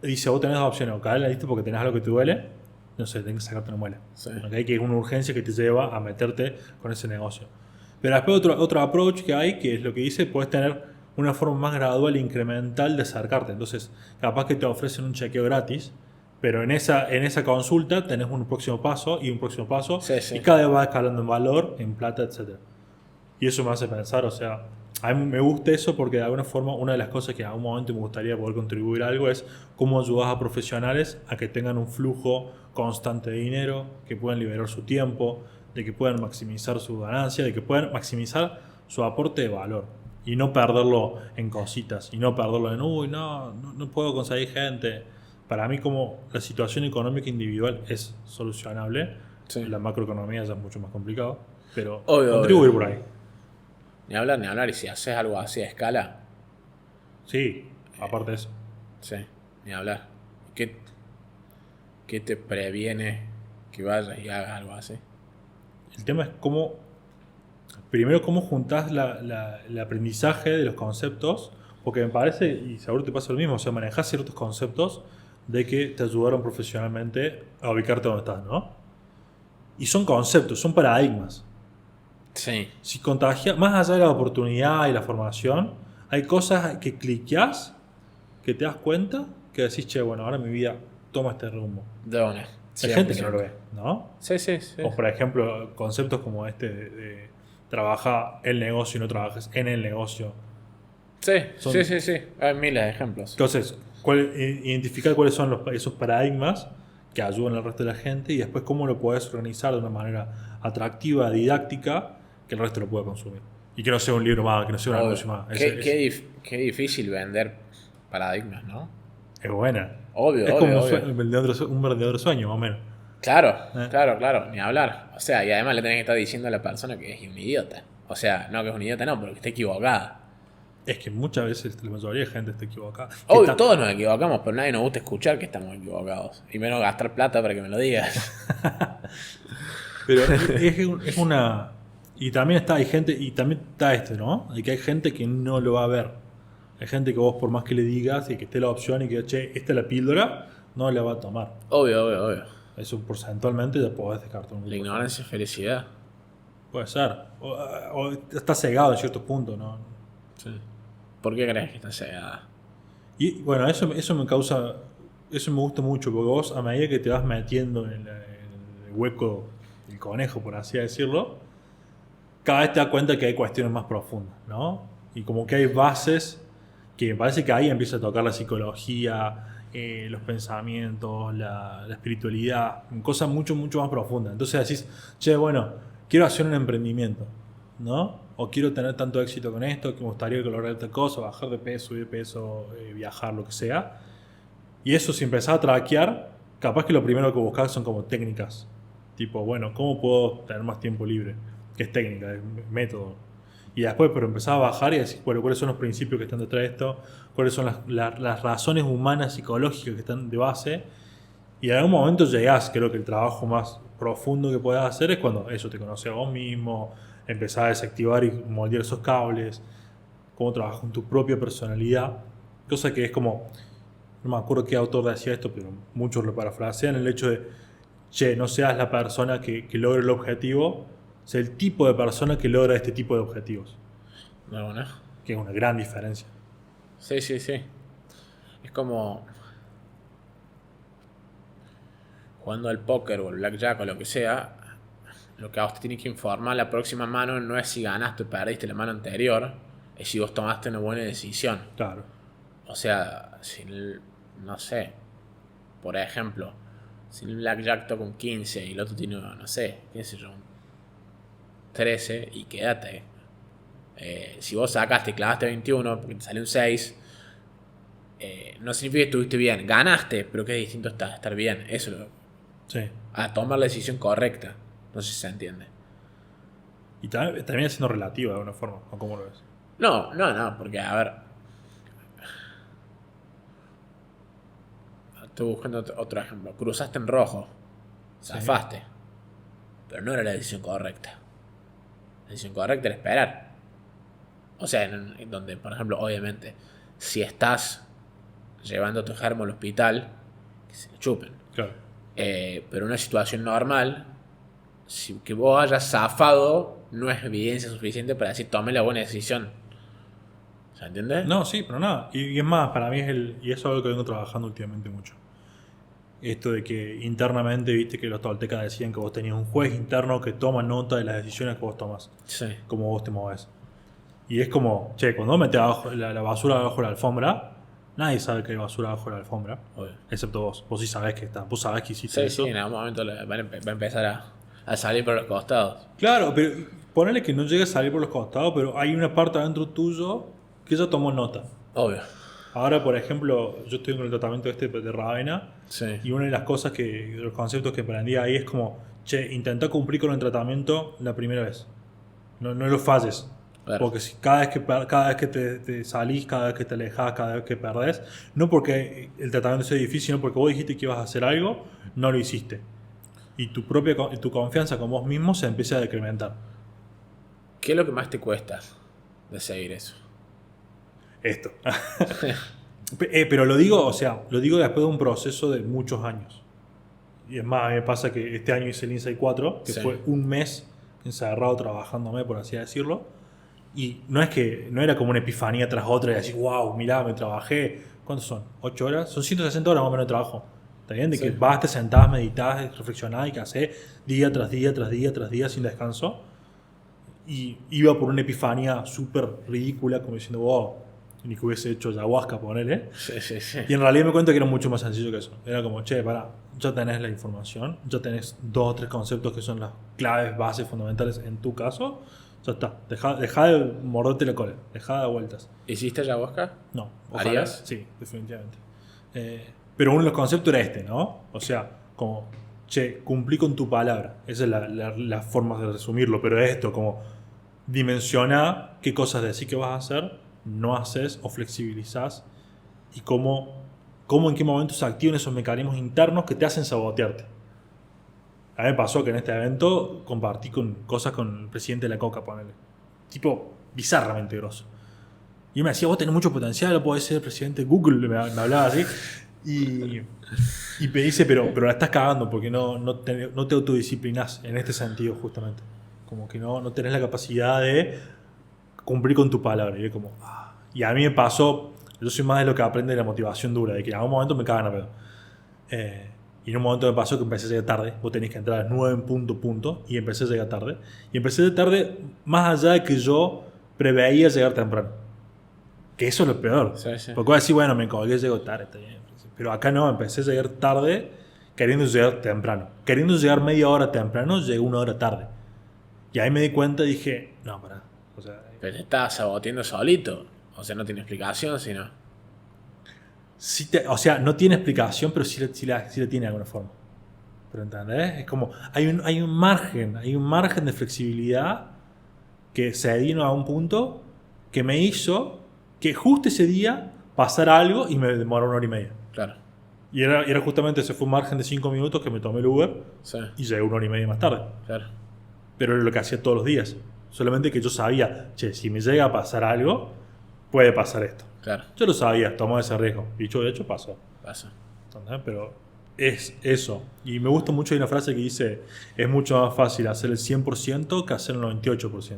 dice, vos tenés dos opciones, o caer al dentista porque tenés algo que te duele, no sé, tenés que sacarte una muela. Sí. ¿Okay? Que es una urgencia que te lleva a meterte con ese negocio. Pero después otro approach que hay, que es lo que dice, puedes tener una forma más gradual e incremental de acercarte. Entonces, capaz que te ofrecen un chequeo gratis, pero en esa consulta tenés un próximo paso y un próximo paso, Sí, sí. y cada vez va escalando en valor, en plata, etc. Y eso me hace pensar, o sea, a mí me gusta eso porque de alguna forma una de las cosas que a un momento me gustaría poder contribuir a algo es cómo ayudas a profesionales a que tengan un flujo constante de dinero, que puedan liberar su tiempo, de que puedan maximizar su ganancia, de que puedan maximizar su aporte de valor y no perderlo en cositas y no perderlo en, uy, no puedo conseguir gente. Para mí como la situación económica individual es solucionable, Sí. la macroeconomía ya es mucho más complicado, pero Obvio, contribuir obvio. por ahí. Ni hablar, ni hablar. Y si haces algo así a escala, Sí, aparte de eso. sí, ni hablar. ¿Qué te previene que vayas y hagas algo así? El tema es cómo, primero cómo juntás el aprendizaje de los conceptos, porque me parece, y seguro te pasa lo mismo, o sea, manejás ciertos conceptos de que te ayudaron profesionalmente a ubicarte donde estás, ¿no? Y son conceptos, son paradigmas. Sí. Si contagias, más allá de la oportunidad y la formación, hay cosas que cliqueás, que te das cuenta, que decís, che, bueno, ahora mi vida toma este rumbo. De una. Hay gente que no lo ve, ¿no? Sí, sí, sí. O por ejemplo, conceptos como este de trabaja el negocio y no trabajes en el negocio. Sí, Son- sí, sí, sí. Hay miles de ejemplos. Entonces, identificar cuáles son esos paradigmas que ayudan al resto de la gente y después cómo lo puedes organizar de una manera atractiva, didáctica, que el resto lo pueda consumir. Y que no sea un libro más, que no sea un Obvio. anuncio más. Qué difícil vender paradigmas, ¿no? Es buena. Obvio, Es obvio, como obvio. un vendedor de sueño, más o menos. Claro, claro, ni hablar. O sea, y además le tenés que estar diciendo a la persona que es un idiota. O sea, no que es un idiota, no, pero que está equivocada. Es que muchas veces la mayoría de gente está equivocada. Obvio, todos nos equivocamos, pero nadie nos gusta escuchar que estamos equivocados. Y menos gastar plata para que me lo digas. Pero es una. Y también hay gente, y también está ¿no? De que hay gente que no lo va a ver. Hay gente que vos, por más que le digas y que esté la opción y que, che, esta es la píldora, no la va a tomar. Obvio, obvio, obvio. Eso porcentualmente ya podés descartar un grupo. La ignorancia es felicidad. Puede ser. O está cegado en ciertos puntos, ¿no? Sí. ¿Por qué crees que está cegada? Y bueno, eso me causa. Eso me gusta mucho, porque vos, a medida que te vas metiendo en el hueco del conejo, por así decirlo, cada vez te das cuenta que hay cuestiones más profundas, ¿no? Y como que hay bases que me parece que ahí empieza a tocar la psicología, los pensamientos, la espiritualidad, cosas mucho, mucho más profundas. Entonces decís, che, bueno, quiero hacer un emprendimiento, ¿no? O quiero tener tanto éxito con esto, que me gustaría lograr tal cosa, bajar de peso, subir de peso, viajar, lo que sea. Y eso, si empezás a traquear, capaz que lo primero que buscas son como técnicas. Tipo, bueno, ¿cómo puedo tener más tiempo libre? Que es técnica, es método. Y después, pero empezás a bajar y decís, bueno, ¿cuáles son los principios que están detrás de esto? ¿Cuáles son las razones humanas, psicológicas que están de base? Y en algún momento llegás, creo que el trabajo más profundo que puedas hacer es cuando eso, te conoces a vos mismo, empezás a desactivar y moldear esos cables, cómo trabajas con tu propia personalidad. Cosa que es como, no me acuerdo qué autor decía esto, pero muchos lo parafrasean, el hecho de, che, no seas la persona que logre el objetivo, sea el tipo de persona que logra este tipo de objetivos. Bueno, Que es una gran diferencia. sí, sí, sí. Es como jugando al póker o al blackjack o lo que sea. Lo que a vos te tiene que informar la próxima mano no es si ganaste o perdiste la mano anterior, es si vos tomaste una buena decisión. Claro. O sea, si no sé, por ejemplo, si el blackjack toca un 15 y el otro tiene, no sé, qué sé yo, un 13 y quédate. Si vos sacaste y clavaste 21 porque te salió un 6, no significa que estuviste bien. Ganaste, pero que es distinto estar bien. Eso Sí. a tomar la decisión correcta. No sé si se entiende. Y también siendo relativo de alguna forma, ¿o cómo lo ves? No, no, no, porque a ver, estoy buscando otro ejemplo. Cruzaste en rojo, zafaste, pero no era la decisión correcta. La decisión correcta era esperar. O sea, en donde, por ejemplo, obviamente, si estás llevando a tu germo al hospital, que se le chupen. Claro. Pero en una situación normal, si que vos hayas zafado, no es evidencia suficiente para decir tome la buena decisión. ¿Se entiende? No, sí, pero nada. Y es más, para mí y eso es algo que vengo trabajando últimamente mucho. Esto de que internamente, viste que los toltecas decían que vos tenías un juez interno que toma nota de las decisiones que vos tomas, Sí. como vos te moves. Y es como, che, cuando vos metés la basura abajo de la alfombra, nadie sabe que hay basura abajo de la alfombra, Obvio. excepto vos. Vos sí sabés que está, vos sabés que hiciste Sí, eso. sí, en algún momento va a empezar a salir por los costados. Claro, pero ponele que no llegue a salir por los costados, pero hay una parte adentro tuyo que ya tomó nota. Obvio. Ahora, por ejemplo, yo estoy con el tratamiento este de Ravena Sí. y una de las cosas de los conceptos que aprendí ahí es como, che, intenta cumplir con el tratamiento la primera vez. No lo falles. Claro. Porque si cada vez que te salís, cada vez que te alejas, cada vez que perdés, no porque el tratamiento sea difícil, sino porque vos dijiste que ibas a hacer algo, no lo hiciste. Y tu confianza con vos mismo se empieza a decrementar. ¿Qué es lo que más te cuesta de seguir eso? Esto. Pero lo digo, o sea, lo digo después de un proceso de muchos años. Y es más, a mí me pasa que este año hice el Insight 4, que Sí. fue un mes encerrado trabajándome, por así decirlo. Y no era como una epifanía tras otra y decir, wow, mirá, me trabajé. ¿Cuántos son? ¿8 horas? Son 160 horas más o menos de trabajo. ¿Está bien? De Sí. que vas, te sentás, meditas, reflexionás y que haces día tras día, tras día, tras día sin descanso. Y iba por una epifanía súper ridícula, como diciendo, wow, ni que hubiese hecho ayahuasca, ponele. Sí, sí, sí. Y en realidad me cuento que era mucho más sencillo que eso. Era como, che, pará, ya tenés la información, ya tenés 2 o 3 conceptos que son las claves, bases, fundamentales en tu caso. Ya está. Deja de morderte la cola, deja de dar vueltas. ¿Hiciste ayahuasca? No. ¿Harías? Sí, definitivamente. Pero uno de los conceptos era este, ¿no? O sea, como, che, cumplí con tu palabra. Esa es la forma de resumirlo. Pero es esto, como, dimensiona qué cosas decís que vas a hacer, no haces o flexibilizás y cómo en qué momento se activan esos mecanismos internos que te hacen sabotearte. A mí me pasó que en este evento compartí cosas con el presidente de la Coca, ponele. Tipo, bizarramente grosso. Y él me decía, vos tenés mucho potencial, podés ser presidente de Google, me hablaba así. Y me dice, pero la estás cagando porque no te autodisciplinás en este sentido justamente. Como que no tenés la capacidad de cumplir con tu palabra. Y, como, y a mí me pasó, yo soy más de lo que aprende de la motivación dura, de que en algún momento me cagan a pedo. Y Y en un momento me pasó que empecé a llegar tarde. Vos tenés que entrar a las 9 en punto. Y empecé a llegar tarde. Y empecé a llegar tarde más allá de que yo preveía llegar temprano. Que eso es lo peor. Sí, sí. Porque voy a decir, bueno, me colgué, llego tarde. Está bien. Pero acá no, empecé a llegar tarde queriendo llegar temprano. Queriendo llegar media hora temprano, llegué una hora tarde. Y ahí me di cuenta y dije, no, pará. O sea, Pero te estás saboteando solito. O sea, no tiene explicación, sino. o sea, no tiene explicación, pero sí la tiene de alguna forma. ¿Pero entendés? Es como, hay un margen de flexibilidad que se vino a un punto que me hizo que justo ese día pasara algo y me demoró una hora y media. Claro. Y era justamente ese fue un margen de 5 minutos que me tomé el Uber Sí, y llegué una hora y media más tarde. claro. Pero era lo que hacía todos los días. Solamente que yo sabía, che, si me llega a pasar algo, puede pasar esto. Claro. Yo lo sabía, tomaba ese riesgo. Y de hecho pasó. Pasa. ¿Entendés? Pero es eso. Y me gusta mucho, hay una frase que dice, es mucho más fácil hacer el 100% que hacer el 98%.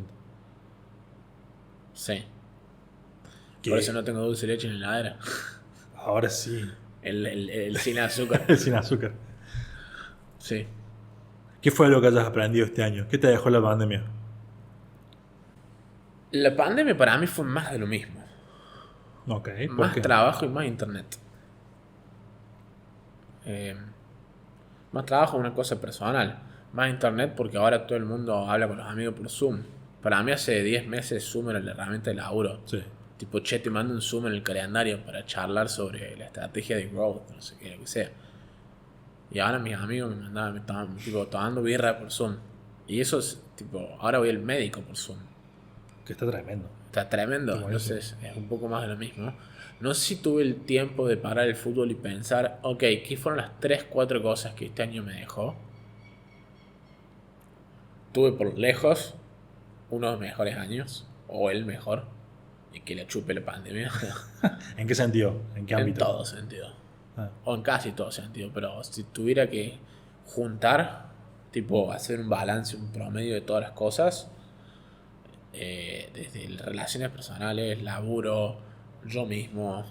Sí. Que Por eso no tengo dulce de leche en la heladera. ahora sí. El sin azúcar. Sin azúcar. Sí. ¿Qué fue lo que hayas aprendido este año? ¿Qué te dejó la pandemia? La pandemia para mí fue más de lo mismo. Ok, ¿por Más qué? trabajo y más internet. Eh, Más trabajo es una cosa personal. Más internet porque ahora todo el mundo habla con los amigos por Zoom. Para mí hace 10 meses Zoom era la herramienta de laburo. Sí. Tipo, che, te mando un Zoom en el calendario para charlar sobre la estrategia de growth, no sé qué, lo que sea. Y ahora mis amigos me estaban tipo, tomando birra por Zoom. Y eso es, tipo, ahora voy al médico por Zoom. Que está tremendo. Está tremendo, Está buenísimo. entonces es un poco más de lo mismo. No sé si tuve el tiempo de parar el fútbol y pensar, ok, ¿qué fueron las 3 4 cosas que este año me dejó? Tuve por lejos uno de los mejores años, o el mejor, y que le chupe la pandemia. ¿En qué sentido? ¿En qué En ámbito? todo sentido. Ah, O en casi todo sentido, pero si tuviera que juntar, tipo hacer un balance, un promedio de todas las cosas, desde relaciones personales, laburo, yo mismo,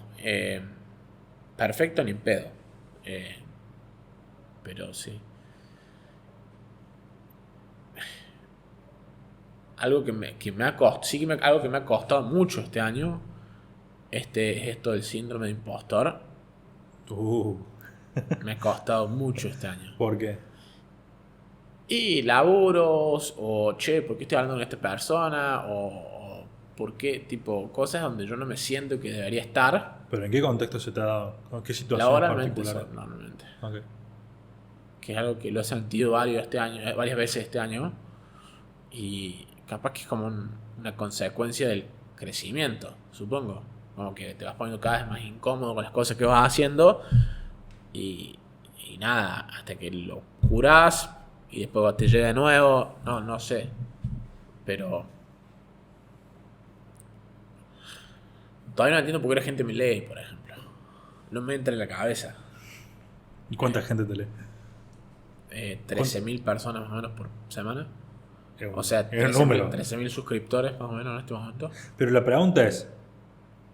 perfecto ni pedo. Eh, pero sí. Algo que me ha costado, algo que me ha costado mucho este año, es esto del síndrome de impostor. uh, Me ha costado mucho este año. ¿Por qué? Y laburos, o che, ¿por qué estoy hablando con esta persona? O ¿por qué? Tipo, cosas donde yo no me siento que debería estar. ¿Pero en qué contexto se te ha dado? ¿Con qué situaciones Laboralmente, particulares? normalmente. Ok. Que es algo que lo he sentido varias veces este año. Y capaz que es como una consecuencia del crecimiento, supongo. Como que te vas poniendo cada vez más incómodo con las cosas que vas haciendo. Y, y nada, hasta que lo curás y después te llega de nuevo. No sé. Pero todavía no entiendo por qué la gente me lee, por ejemplo. No me entra en la cabeza. ¿Y cuánta gente te lee? 13.000 personas más o menos por semana. O sea, Es un número. 13.000 suscriptores más o menos en este momento. Pero la pregunta es,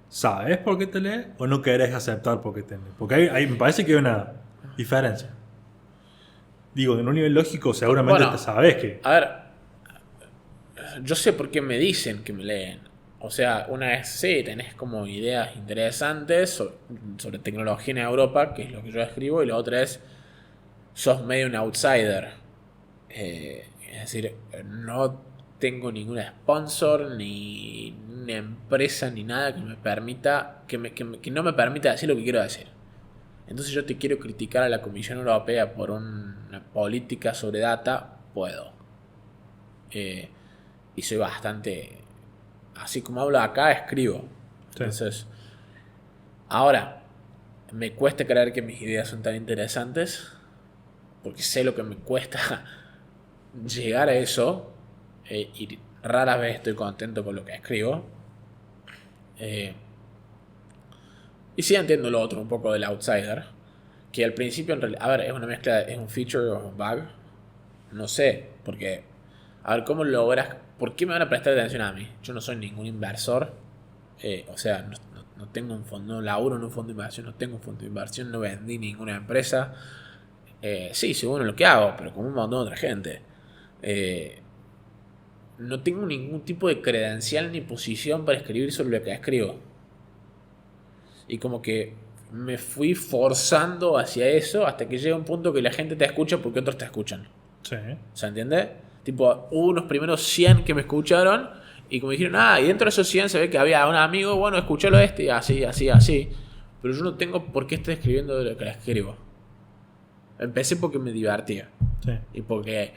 ¿sabes por qué te lee o no querés aceptar por qué te lee? Porque me parece que hay una diferencia. Digo, en un nivel lógico seguramente Bueno, te sabes que... A ver, yo sé por qué me dicen que me leen. O sea, una vez sí, tenés como ideas interesantes sobre tecnología en Europa, que es lo que yo escribo, y la otra es, sos medio un outsider. Es decir, no tengo ningún sponsor, ni una empresa, ni nada que me permita, que no me permita decir lo que quiero decir. Entonces yo te quiero criticar a la Comisión Europea por una política sobre data, puedo. Y soy bastante... Así como hablo acá, escribo. Sí. Entonces, ahora, me cuesta creer que mis ideas son tan interesantes, porque sé lo que me cuesta llegar a eso, y rara vez estoy contento con lo que escribo. Y sí entiendo lo otro, un poco del outsider, que al principio en realidad, a ver, es una mezcla, es un feature o un bug, no sé, porque, a ver, ¿cómo logras, por qué me van a prestar atención a mí? Yo no soy ningún inversor, o sea, no tengo un fondo, no laburo en un fondo de inversión, no tengo un fondo de inversión, no vendí ninguna empresa, Sí, según lo que hago, pero como un montón de otra gente. No tengo ningún tipo de credencial ni posición para escribir sobre lo que escribo. Y como que me fui forzando hacia eso hasta que llega un punto que la gente te escucha porque otros te escuchan. Sí. ¿Se entiende? Tipo, hubo unos primeros 100 que me escucharon y como dijeron, y dentro de esos 100 se ve que había un amigo, bueno, escuchalo y así, así, así. Pero yo no tengo por qué estar escribiendo de lo que escribo. Empecé porque me divertía. Sí. Y porque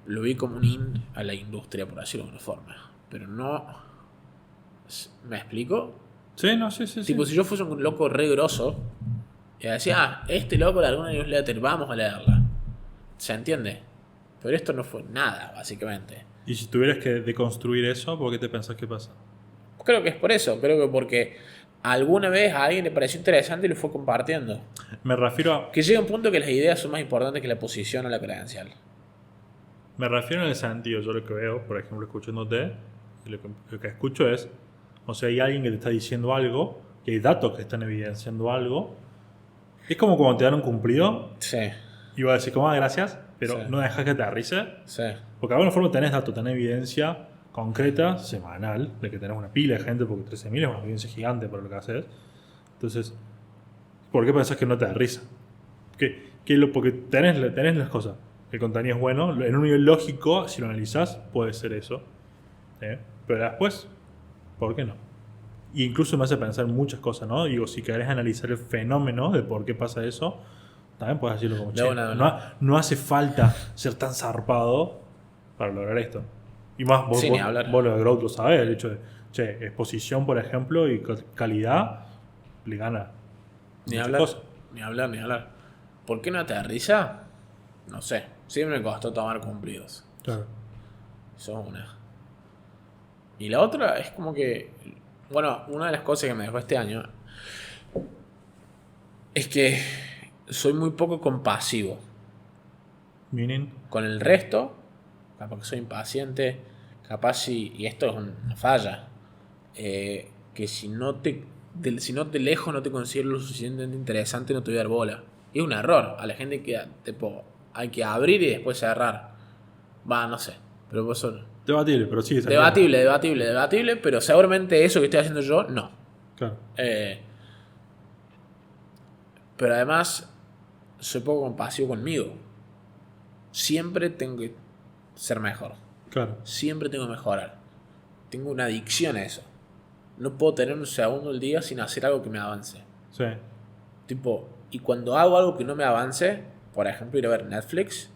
lo vi como un in a la industria, por decirlo de alguna forma. Pero no... ¿Me explico? Sí, no, sí, sí. Tipo, Sí. si yo fuese un loco re grosso, y decía, este loco de alguna newsletter, vamos a leerla. ¿Se entiende? Pero esto no fue nada, básicamente. Y si tuvieras que deconstruir eso, ¿por qué te pensás que pasa? Creo que es por eso, creo que porque alguna vez a alguien le pareció interesante y lo fue compartiendo. Me refiero a, Que llega un punto que las ideas son más importantes que la posición o la credencial. Me refiero en el sentido, yo lo que veo, por ejemplo, escuchándote, lo que escucho es, o sea, hay alguien que te está diciendo algo, y hay datos que están evidenciando algo. Es como cuando te dan un cumplido, Sí, y vas a decir, como, gracias, pero Sí. no dejas que te aterrice. sí, Porque de alguna forma tenés datos, tenés evidencia concreta, semanal, de que tenés una pila de gente, porque 13.000 es una evidencia gigante para lo que haces. Entonces, ¿por qué pensás que no te da risa? Porque tenés las cosas. El contenido es bueno, en un nivel lógico, si lo analizás, puede ser eso. Pero después, ¿por qué no? Y incluso me hace pensar muchas cosas, ¿no? Digo, si querés analizar el fenómeno de por qué pasa eso, también puedes decirlo como, De che, una. no hace falta ser tan zarpado para lograr esto. Y más, vos, Sí, vos, ni hablar. vos lo de Growth lo sabés, el hecho de, che, exposición, por ejemplo, y calidad, le gana Ni muchas hablar, cosas. ni hablar, ni hablar. ¿Por qué no te da risa? No sé. Siempre me costó tomar cumplidos. Claro. Eso es una. Y la otra es como que... Bueno, una de las cosas que me dejó este año es que soy muy poco compasivo Meaning, con el resto. Capaz que soy impaciente. Capaz y esto es una falla. Que si no te lejos no te considero lo suficientemente interesante, no te voy a dar bola. Y es un error. A la gente que tipo, hay que abrir y después cerrar. Va, no sé. Pero vos son... debatible, pero sí. se Debatible, pero seguramente eso que estoy haciendo yo, no. Claro, Pero además, soy poco compasivo conmigo. Siempre tengo que ser mejor. claro. Siempre tengo que mejorar. Tengo una adicción a eso. No puedo tener un segundo al día sin hacer algo que me avance. Sí, Tipo, y cuando hago algo que no me avance, por ejemplo, ir a ver Netflix,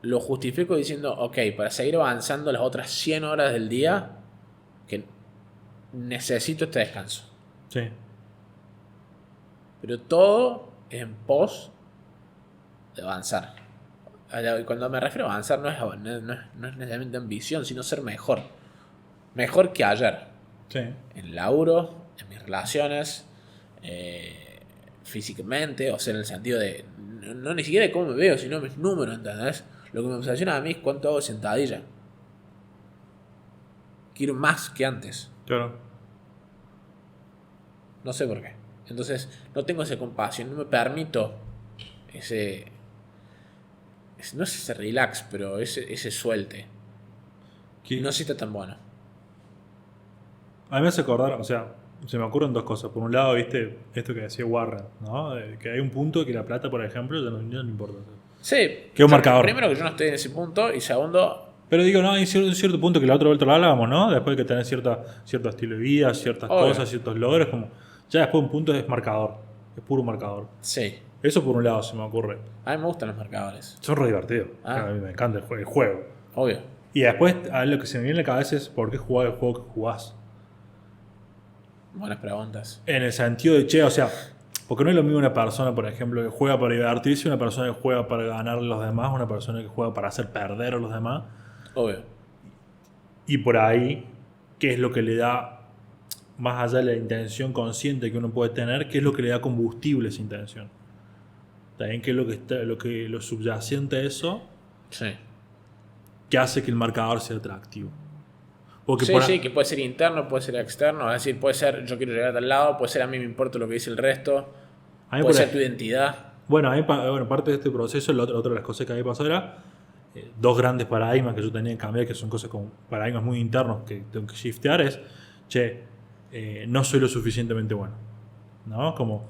lo justifico diciendo, ok, para seguir avanzando las otras 100 horas del día, que necesito este descanso. sí. Pero todo es en pos de avanzar. Cuando me refiero a avanzar, no es necesariamente ambición, sino ser mejor. Mejor que ayer. Sí. En laburo, en mis relaciones, físicamente, o sea, en el sentido de, no ni siquiera de cómo me veo, sino mis números, ¿entendés? Lo que me obsesiona a mí es cuánto hago de sentadilla. Quiero más que antes. Claro. No sé por qué. Entonces, no tengo esa compasión, no me permito no es ese relax, pero ese suelte. ¿Qué? Y no sé si está tan bueno. A mí me hace acordar, o sea, se me ocurren dos cosas. Por un lado, viste, esto que decía Warren, ¿no? Que hay un punto que la plata, por ejemplo, ya no importa. Sí. Que un marcador. Primero que yo no estoy en ese punto. Y segundo, Pero digo, no, hay cierto punto que la otra vuelta lo hablábamos, ¿no? Después de que tenés cierto estilo de vida, ciertas Obvio. cosas, ciertos logros, como ya después un punto es marcador, es puro marcador. sí. Eso por un lado se me ocurre. A mí me gustan los marcadores. Son re divertidos. Ah. A mí me encanta el juego. Obvio. Y después a lo que se me viene en la cabeza es por qué jugar el juego que jugás. Buenas preguntas. En el sentido de, che, o sea, porque no es lo mismo una persona, por ejemplo, que juega para divertirse, una persona que juega para ganar a los demás, una persona que juega para hacer perder a los demás. Obvio. Y por ahí, ¿qué es lo que le da, más allá de la intención consciente que uno puede tener, qué es lo que le da combustible a esa intención? También qué es lo subyacente a eso Sí. que hace que el marcador sea atractivo. Porque Sí, que puede ser interno, puede ser externo. Es decir, puede ser yo quiero llegar a tal lado, puede ser a mí me importa lo que dice el resto, a mí puede por ser tu identidad. Bueno, bueno, parte de este proceso, otra de las cosas que a mí me pasó era dos grandes paradigmas que yo tenía que cambiar, que son cosas con paradigmas muy internos que tengo que shiftear, es, che, no soy lo suficientemente bueno, ¿no? Como,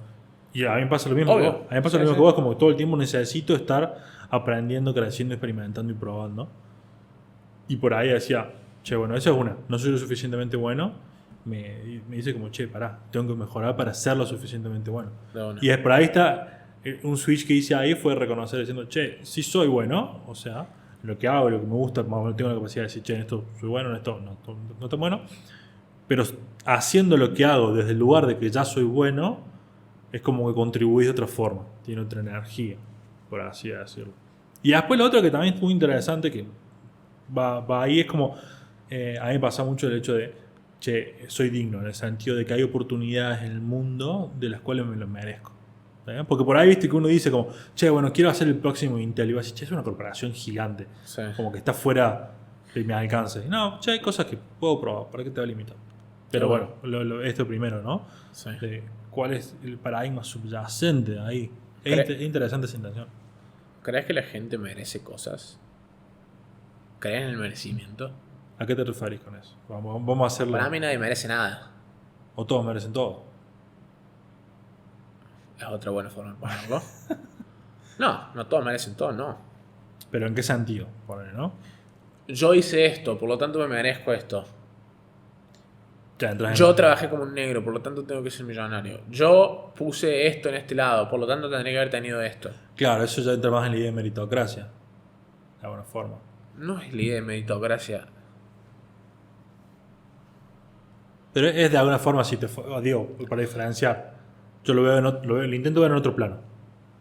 y a mí me pasa lo mismo que Obvio. vos. A mí me pasa lo mismo que vos, como que todo el tiempo necesito estar aprendiendo, creciendo, experimentando y probando. Y por ahí decía, che, bueno, esa es una, no soy lo suficientemente bueno. Me dice como, che, pará, tengo que mejorar para ser lo suficientemente bueno. De una. Y es por ahí está, un switch que hice ahí fue reconocer diciendo, che, sí soy bueno, o sea, lo que hago, lo que me gusta, más o menos tengo la capacidad de decir, che, en esto soy bueno, en esto no tan bueno. Pero haciendo lo que hago desde el lugar de que ya soy bueno, es como que contribuís de otra forma, tiene otra energía, por así decirlo. Y después lo otro que también es muy interesante, que va ahí, es como, a mí me pasa mucho el hecho de, che, soy digno, en el sentido de que hay oportunidades en el mundo de las cuales me lo merezco. ¿Está bien? Porque por ahí viste que uno dice como, che, bueno, quiero hacer el próximo Intel. Y vas a decir, che, es una corporación gigante, Sí. como que está fuera de mi alcance. No, che, hay cosas que puedo probar, ¿para qué te va a limitar? Pero bueno, esto primero, ¿no? Sí. De cuál es el paradigma subyacente ahí. Es interesante esa intención. ¿Crees que la gente merece cosas? ¿Crees en el merecimiento? ¿A qué te referís con eso? Vamos a hacerlo. Para mí nadie merece nada. O todos merecen todo. Es otra buena forma de ponerlo. No todos merecen todo, no. Pero ¿en qué sentido? Ponele, ¿no? Yo hice esto, por lo tanto me merezco esto. Ya, entras en- Yo trabajé como un negro, por lo tanto tengo que ser millonario. Yo puse esto en este lado, por lo tanto tendría que haber tenido esto. Claro, eso ya entra más en la idea de meritocracia. De alguna forma. No es la idea de meritocracia. Pero es de alguna forma, si te digo, para diferenciar, yo lo intento ver en otro plano.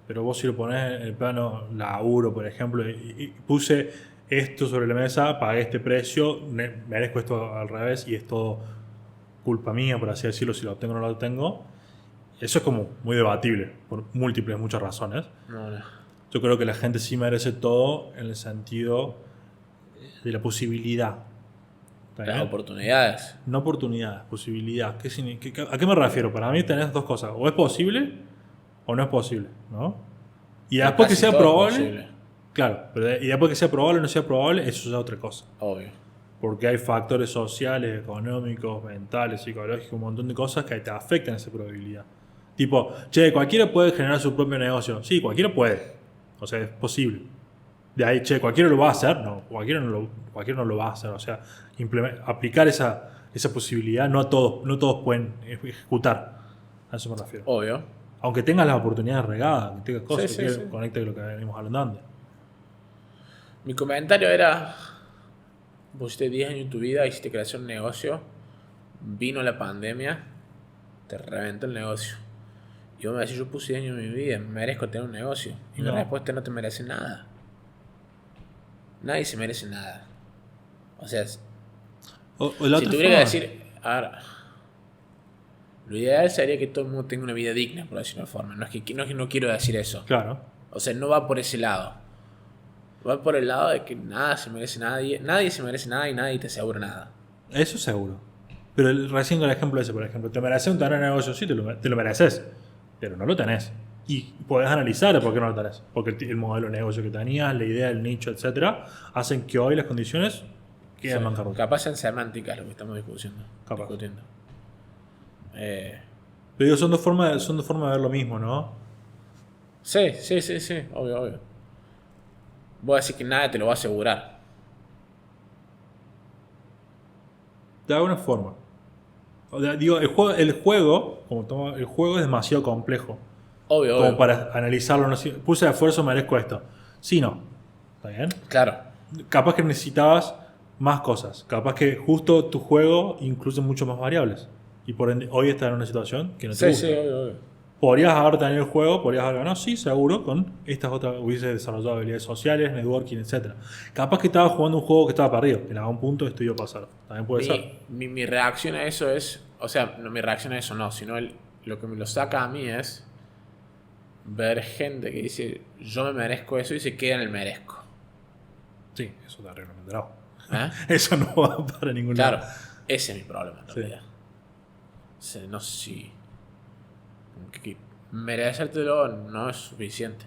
Pero vos si lo pones en el plano laburo, por ejemplo, y puse esto sobre la mesa, pagué este precio, merezco esto al revés y es todo culpa mía, por así decirlo, si lo tengo o no lo tengo. Eso es como muy debatible, por muchas razones. No. Yo creo que la gente sí merece todo en el sentido de la posibilidad. ¿Está Las bien? oportunidades. No oportunidad, posibilidad. ¿A qué me refiero? Para mí tenés dos cosas. O es posible o no es posible, ¿no? Y Pero después que casi sea todo es probable... posible. Claro, y después que sea probable o no sea probable, eso ya es otra cosa. Obvio. Porque hay factores sociales, económicos, mentales, psicológicos, un montón de cosas que te afectan esa probabilidad. Tipo, che, cualquiera puede generar su propio negocio. Sí, cualquiera puede. O sea, es posible. De ahí, che, ¿cualquiera lo va a hacer? No, cualquiera no lo va a hacer. O sea, aplicar esa posibilidad no todos pueden ejecutar. A eso me refiero. Obvio. Aunque tengas las oportunidades regadas, que tengas cosas Sí, que sí. conecten con lo que venimos hablando antes. Mi comentario era: pusiste 10 años en tu vida, hiciste crecer un negocio, vino la pandemia, te reventó el negocio. Y vos me decís, yo puse 10 años en mi vida, merezco tener un negocio. Y No. mi respuesta: no te merece nada. Nadie se merece nada. O sea, si O la otra tuviera que forma. decir, a ver, lo ideal sería que todo el mundo tenga una vida digna, por decirlo de forma. No es que no quiero decir eso. Claro. O sea, no va por ese lado. Va por el lado de que nada se merece nadie. Nadie se merece nada y nadie te asegura nada. Eso seguro. Pero recién con el ejemplo ese, por ejemplo, ¿te mereces un tener negocio? Sí, te lo mereces, pero no lo tenés. Y podés analizar por qué no lo tenés. Porque el modelo de negocio que tenías, la idea, el nicho, etcétera, hacen que hoy las condiciones queden en bancarrota. Capaz en semántica es lo que estamos discutiendo. Capaz. discutiendo. Pero digo, son dos formas de ver lo mismo, ¿no? Sí, obvio. Voy a decir que nadie te lo va a asegurar. De alguna forma. O sea, digo, el juego es demasiado complejo. Obvio. Como para analizarlo. No sé, puse de esfuerzo, merezco esto. Sí, no. ¿Está bien? Claro. Capaz que necesitabas más cosas. Capaz que justo tu juego incluye mucho más variables. Y por ende, hoy estás en una situación que no te gusta. Sí, obvio. Podrías haber tenido el juego, podrías haber ganado, sí, seguro, con estas otras, hubiese desarrollado habilidades sociales, networking, etc. Capaz que estabas jugando un juego que estaba perdido. En algún punto esto iba a pasar. También puede ser. Mi reacción a eso es, o sea, no mi reacción a eso no, sino lo que me lo saca a mí es ver gente que dice, yo me merezco eso y se queda en el merezco. Sí, eso está realmente bravo. ¿Eh? Eso no va para ningún Claro, lado. ese es mi problema en Sí. realidad. O sea, no sé si... merecértelo no es suficiente.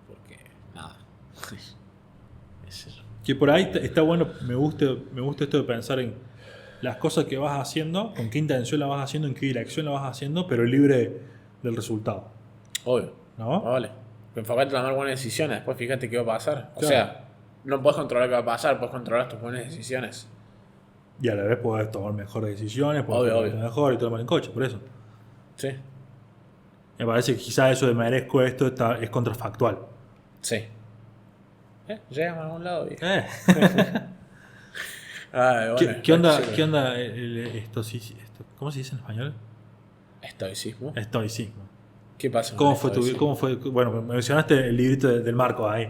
Porque, nada. Es eso. Que por ahí está bueno, me gusta esto de pensar en las cosas que vas haciendo, con qué intención las vas haciendo, en qué dirección las vas haciendo, pero libre del resultado. Obvio. ¿No? Vale. Enfocate en tomar buenas decisiones, después fíjate qué va a pasar. O Claro. sea, no puedes controlar qué va a pasar, puedes controlar tus buenas decisiones. Y a la vez podés tomar mejores decisiones, podés Obvio, tomar mejor y todo en coche, por eso. Sí. Me parece que quizás eso de merezco esto es contrafactual. Sí. Llegamos a algún lado, viejo. Ay, bueno, ¿Qué onda, sí, ¿qué onda ¿cómo se dice en español? Estoicismo. Estoicismo. ¿Qué pasa? ¿Cómo con el fue estoicismo? cómo fue? Bueno, me mencionaste el librito del Marco ahí.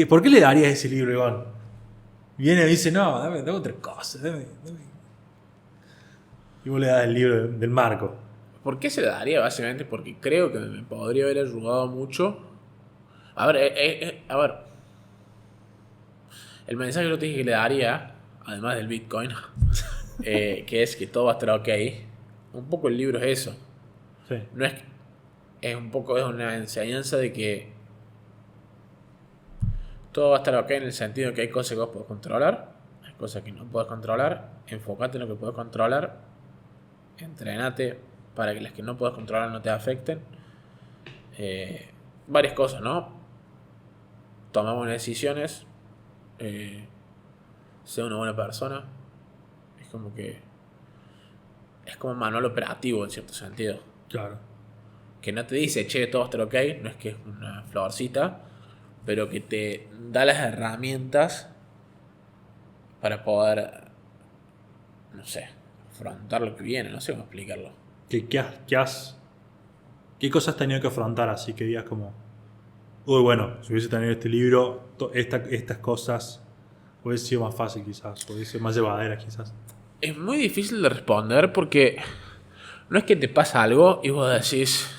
¿Por qué le darías ese libro, Iván? Viene y dice, no, dame otra cosa, dame. Y vos le das el libro del Marco. ¿Por qué se le daría? Básicamente porque creo que me podría haber ayudado mucho. A ver, el mensaje que yo te dije que le daría, además del Bitcoin, que es que todo va a estar ok. Un poco el libro es eso. Sí. No es, es un poco es una enseñanza de que todo va a estar ok en el sentido de que hay cosas que vos podés controlar, hay cosas que no podés controlar. Enfócate en lo que podés controlar, entrenate para que las que no podés controlar no te afecten. Varias cosas, ¿no? Toma buenas decisiones, sea una buena persona. Es como que es como un manual operativo en cierto sentido. Claro. Que no te dice, che, todo va a estar ok, no es que es una florcita, pero que te da las herramientas para poder, no sé, afrontar lo que viene, no sé cómo explicarlo. ¿Qué cosas has tenido que afrontar así que digas como, uy, bueno, si hubiese tenido este libro, estas cosas hubiese sido más fácil quizás, hubiese sido más llevadera quizás? Es muy difícil de responder porque no es que te pasa algo y vos decís,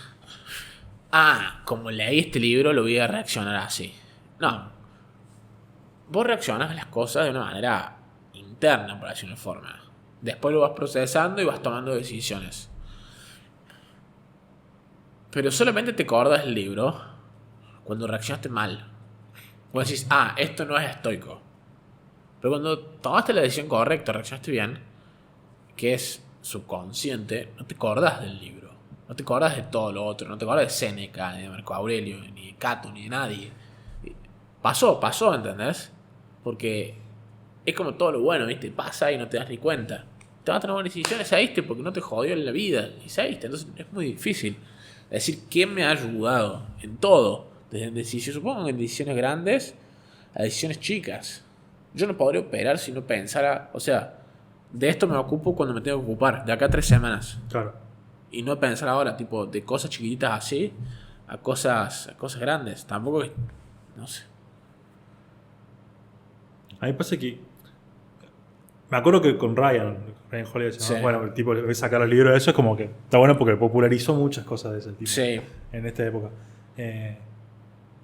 como leí este libro lo voy a reaccionar así. No. Vos reaccionas a las cosas de una manera interna, por decirlo de una forma. Después lo vas procesando y vas tomando decisiones. Pero solamente te acordás del libro cuando reaccionaste mal. Vos decís, esto no es estoico. Pero cuando tomaste la decisión correcta, reaccionaste bien, que es subconsciente, no te acordás del libro. No te acordás de todo lo otro. No te acordás de Séneca, ni de Marco Aurelio, ni de Cato, ni de nadie. Pasó, ¿entendés? Porque es como todo lo bueno, ¿viste? Pasa y no te das ni cuenta. Te vas a tomar decisiones, ¿sabiste? Porque no te jodió en la vida. Y ¿sabiste? Entonces es muy difícil decir quién me ha ayudado en todo. Desde decisiones, supongo que en decisiones grandes a decisiones chicas. Yo no podría operar si no pensara, o sea, de esto me ocupo cuando me tengo que ocupar, de acá a 3 semanas. Claro. Y no pensar ahora, tipo, de cosas chiquititas así a cosas grandes. Tampoco es, no sé. A mí pasa que me acuerdo que con Ryan Holiday, Sí. bueno, el tipo le sacar el libro de eso, es como que está bueno porque popularizó muchas cosas de ese tipo Sí. en esta época.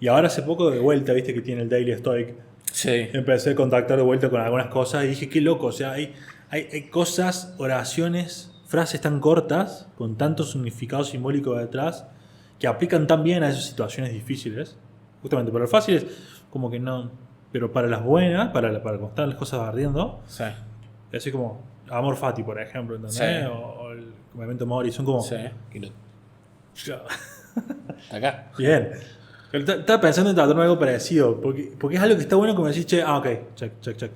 Y ahora hace poco de vuelta, viste que tiene el Daily Stoic, Sí. empecé a contactar de vuelta con algunas cosas y dije, qué loco, o sea, hay cosas, oraciones, frases tan cortas, con tanto significado simbólico detrás, que aplican tan bien a esas situaciones difíciles, justamente, pero lo fácil es como que no, pero para las buenas, para cuando están las cosas ardiendo, Sí. es así como Amor Fati, por ejemplo, ¿entendés? Sí. O el Memento Mori, son como... Sí. Acá. Bien. Pero estaba pensando en tratar algo parecido, porque es algo que está bueno como decís, che, ok, check.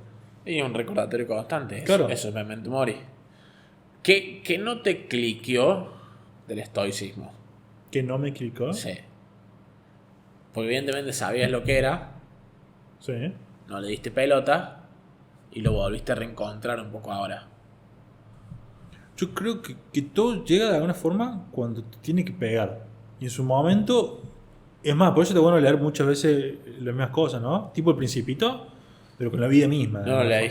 Y un recordatorio constante. Claro. Eso es Memento Mori. ¿Qué no te cliqueó del estoicismo? Que no me clicó. Sí. Porque evidentemente sabías lo que era, Sí. no le diste pelota y lo volviste a reencontrar un poco ahora. Yo creo que todo llega de alguna forma cuando te tiene que pegar. Y en su momento, es más, por eso te bueno leer muchas veces las mismas cosas, ¿no? Tipo el Principito, pero con la vida misma. No lo leí.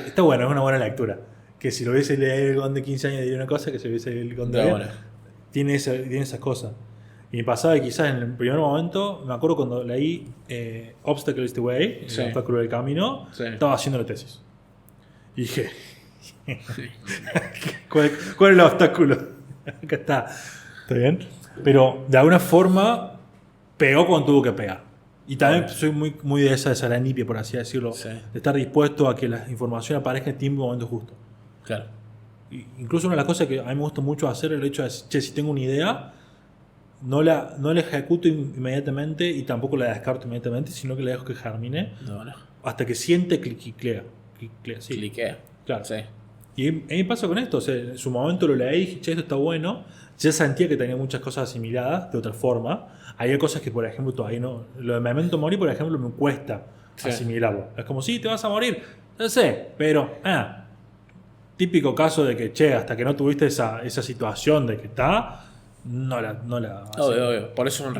Está bueno, es una buena lectura. Que si lo hubiese leído el Gon de 15 años diría una cosa, que si lo hubiese leído el Gon de No, hoy, bueno. tiene esas cosas. Y me pasaba que quizás en el primer momento, me acuerdo cuando leí Obstacle is the Way, Sí. el obstáculo del camino, Sí. estaba haciendo la tesis. Y dije, ¿cuál es el obstáculo? Acá está. ¿Está bien? Pero de alguna forma pegó cuando tuvo que pegar. Y también soy muy de esa de serendipia, por así decirlo. Sí. De estar dispuesto a que la información aparezca en tiempo y momento justo. Claro. Incluso una de las cosas que a mí me gusta mucho hacer es el hecho de decir, che, si tengo una idea, no la ejecuto inmediatamente y tampoco la descarto inmediatamente, sino que la dejo que germine No, no. hasta que siente cliquea. Sí. Cliquea. Claro. Sí. Y a mí me pasa con esto, o sea, en su momento lo leí y dije, che, esto está bueno. Ya sentía que tenía muchas cosas asimiladas de otra forma. Hay cosas que, por ejemplo, todavía no. Lo de Memento Mori, por ejemplo, me cuesta Sí. asimilarlo. Es como, sí, te vas a morir. Ya sé, pero. Típico caso de que, che, hasta que no tuviste esa situación de que está, no la Obvio. Por eso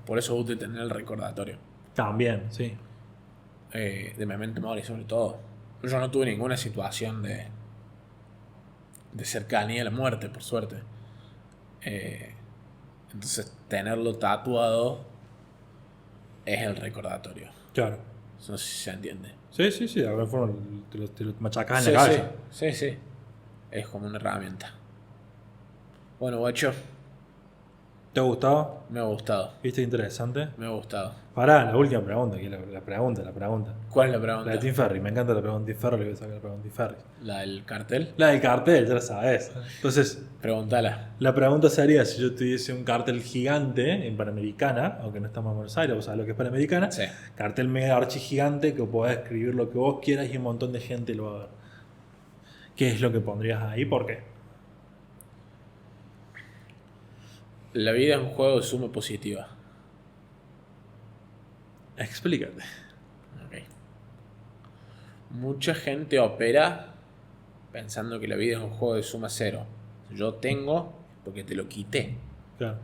por eso es útil tener el recordatorio. También, sí. De Memento Mori, sobre todo. Yo no tuve ninguna situación de cercanía a la muerte, por suerte. Entonces, tenerlo tatuado es el recordatorio. Claro. No sé si se entiende. Sí, de alguna forma te lo machacás en la cabeza. Sí. Es como una herramienta. Bueno, guacho, ¿Te ha gustado? me ha gustado. ¿Viste interesante? Me ha gustado. Pará, la última pregunta, que es la pregunta. ¿Cuál es la La pregunta? de Tim Ferry, me encanta la pregunta de Tim Ferry, le voy a sacar la pregunta de Tim Ferry. ¿La del cartel? La del cartel, ya la sabes. Entonces, Pregúntala. la pregunta sería, si yo tuviese un cartel gigante en Panamericana, aunque no estamos en Buenos Aires, vos sabés lo que es Panamericana, Sí. cartel mega archi gigante que podés escribir lo que vos quieras y un montón de gente lo va a ver. ¿Qué es lo que pondrías ahí? ¿Por qué? La vida es un juego de suma positiva. Explícate. Ok. Mucha gente opera pensando que la vida es un juego de suma cero. Yo tengo porque te lo quité. Claro.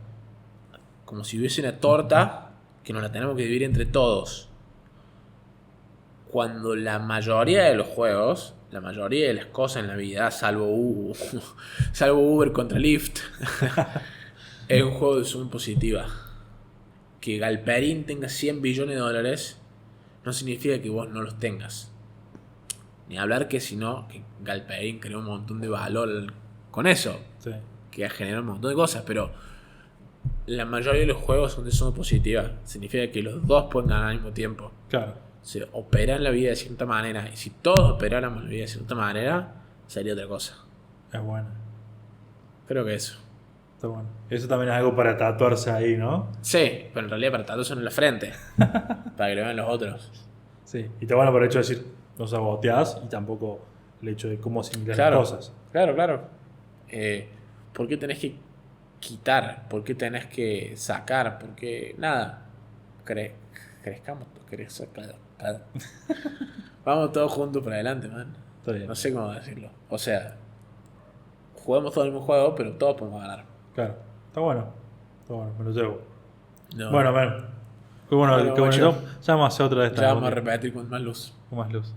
Como si hubiese una torta que nos la tenemos que dividir entre todos. Cuando la mayoría de los juegos, la mayoría de las cosas en la vida, salvo Uber contra Lyft, es un juego de suma positiva. Que Galperín tenga 100 billones de dólares no significa que vos no los tengas. Ni hablar que si no, que Galperín creó un montón de valor con eso. Sí. Que ha generado un montón de cosas, pero la mayoría de los juegos son de suma positiva. Significa que los dos pueden ganar al mismo tiempo. Claro. Se opera en la vida de cierta manera. Y si todos operáramos en la vida de cierta manera, sería otra cosa. Es bueno. Creo que eso. Está bueno. Eso también es algo para tatuarse ahí, ¿no? Sí, pero en realidad para tatuarse en la frente. Para que lo vean los otros. Sí. Y está bueno por el hecho de decir, no saboteás y tampoco el hecho de cómo asimilar las cosas. Claro. ¿Por qué tenés que quitar? ¿Por qué tenés que sacar? ¿Por qué? Nada. Crezcamos. Vamos todos juntos para adelante, man. Está bien. No sé cómo decirlo. O sea, jugamos todo el mismo juego, pero todos podemos ganar. Claro. Está bueno, me lo llevo. No. Bueno, qué bueno Bueno, show. guacho. Ya vamos a hacer otra de estas. Ya vamos a repetir con más luz. Con más luz.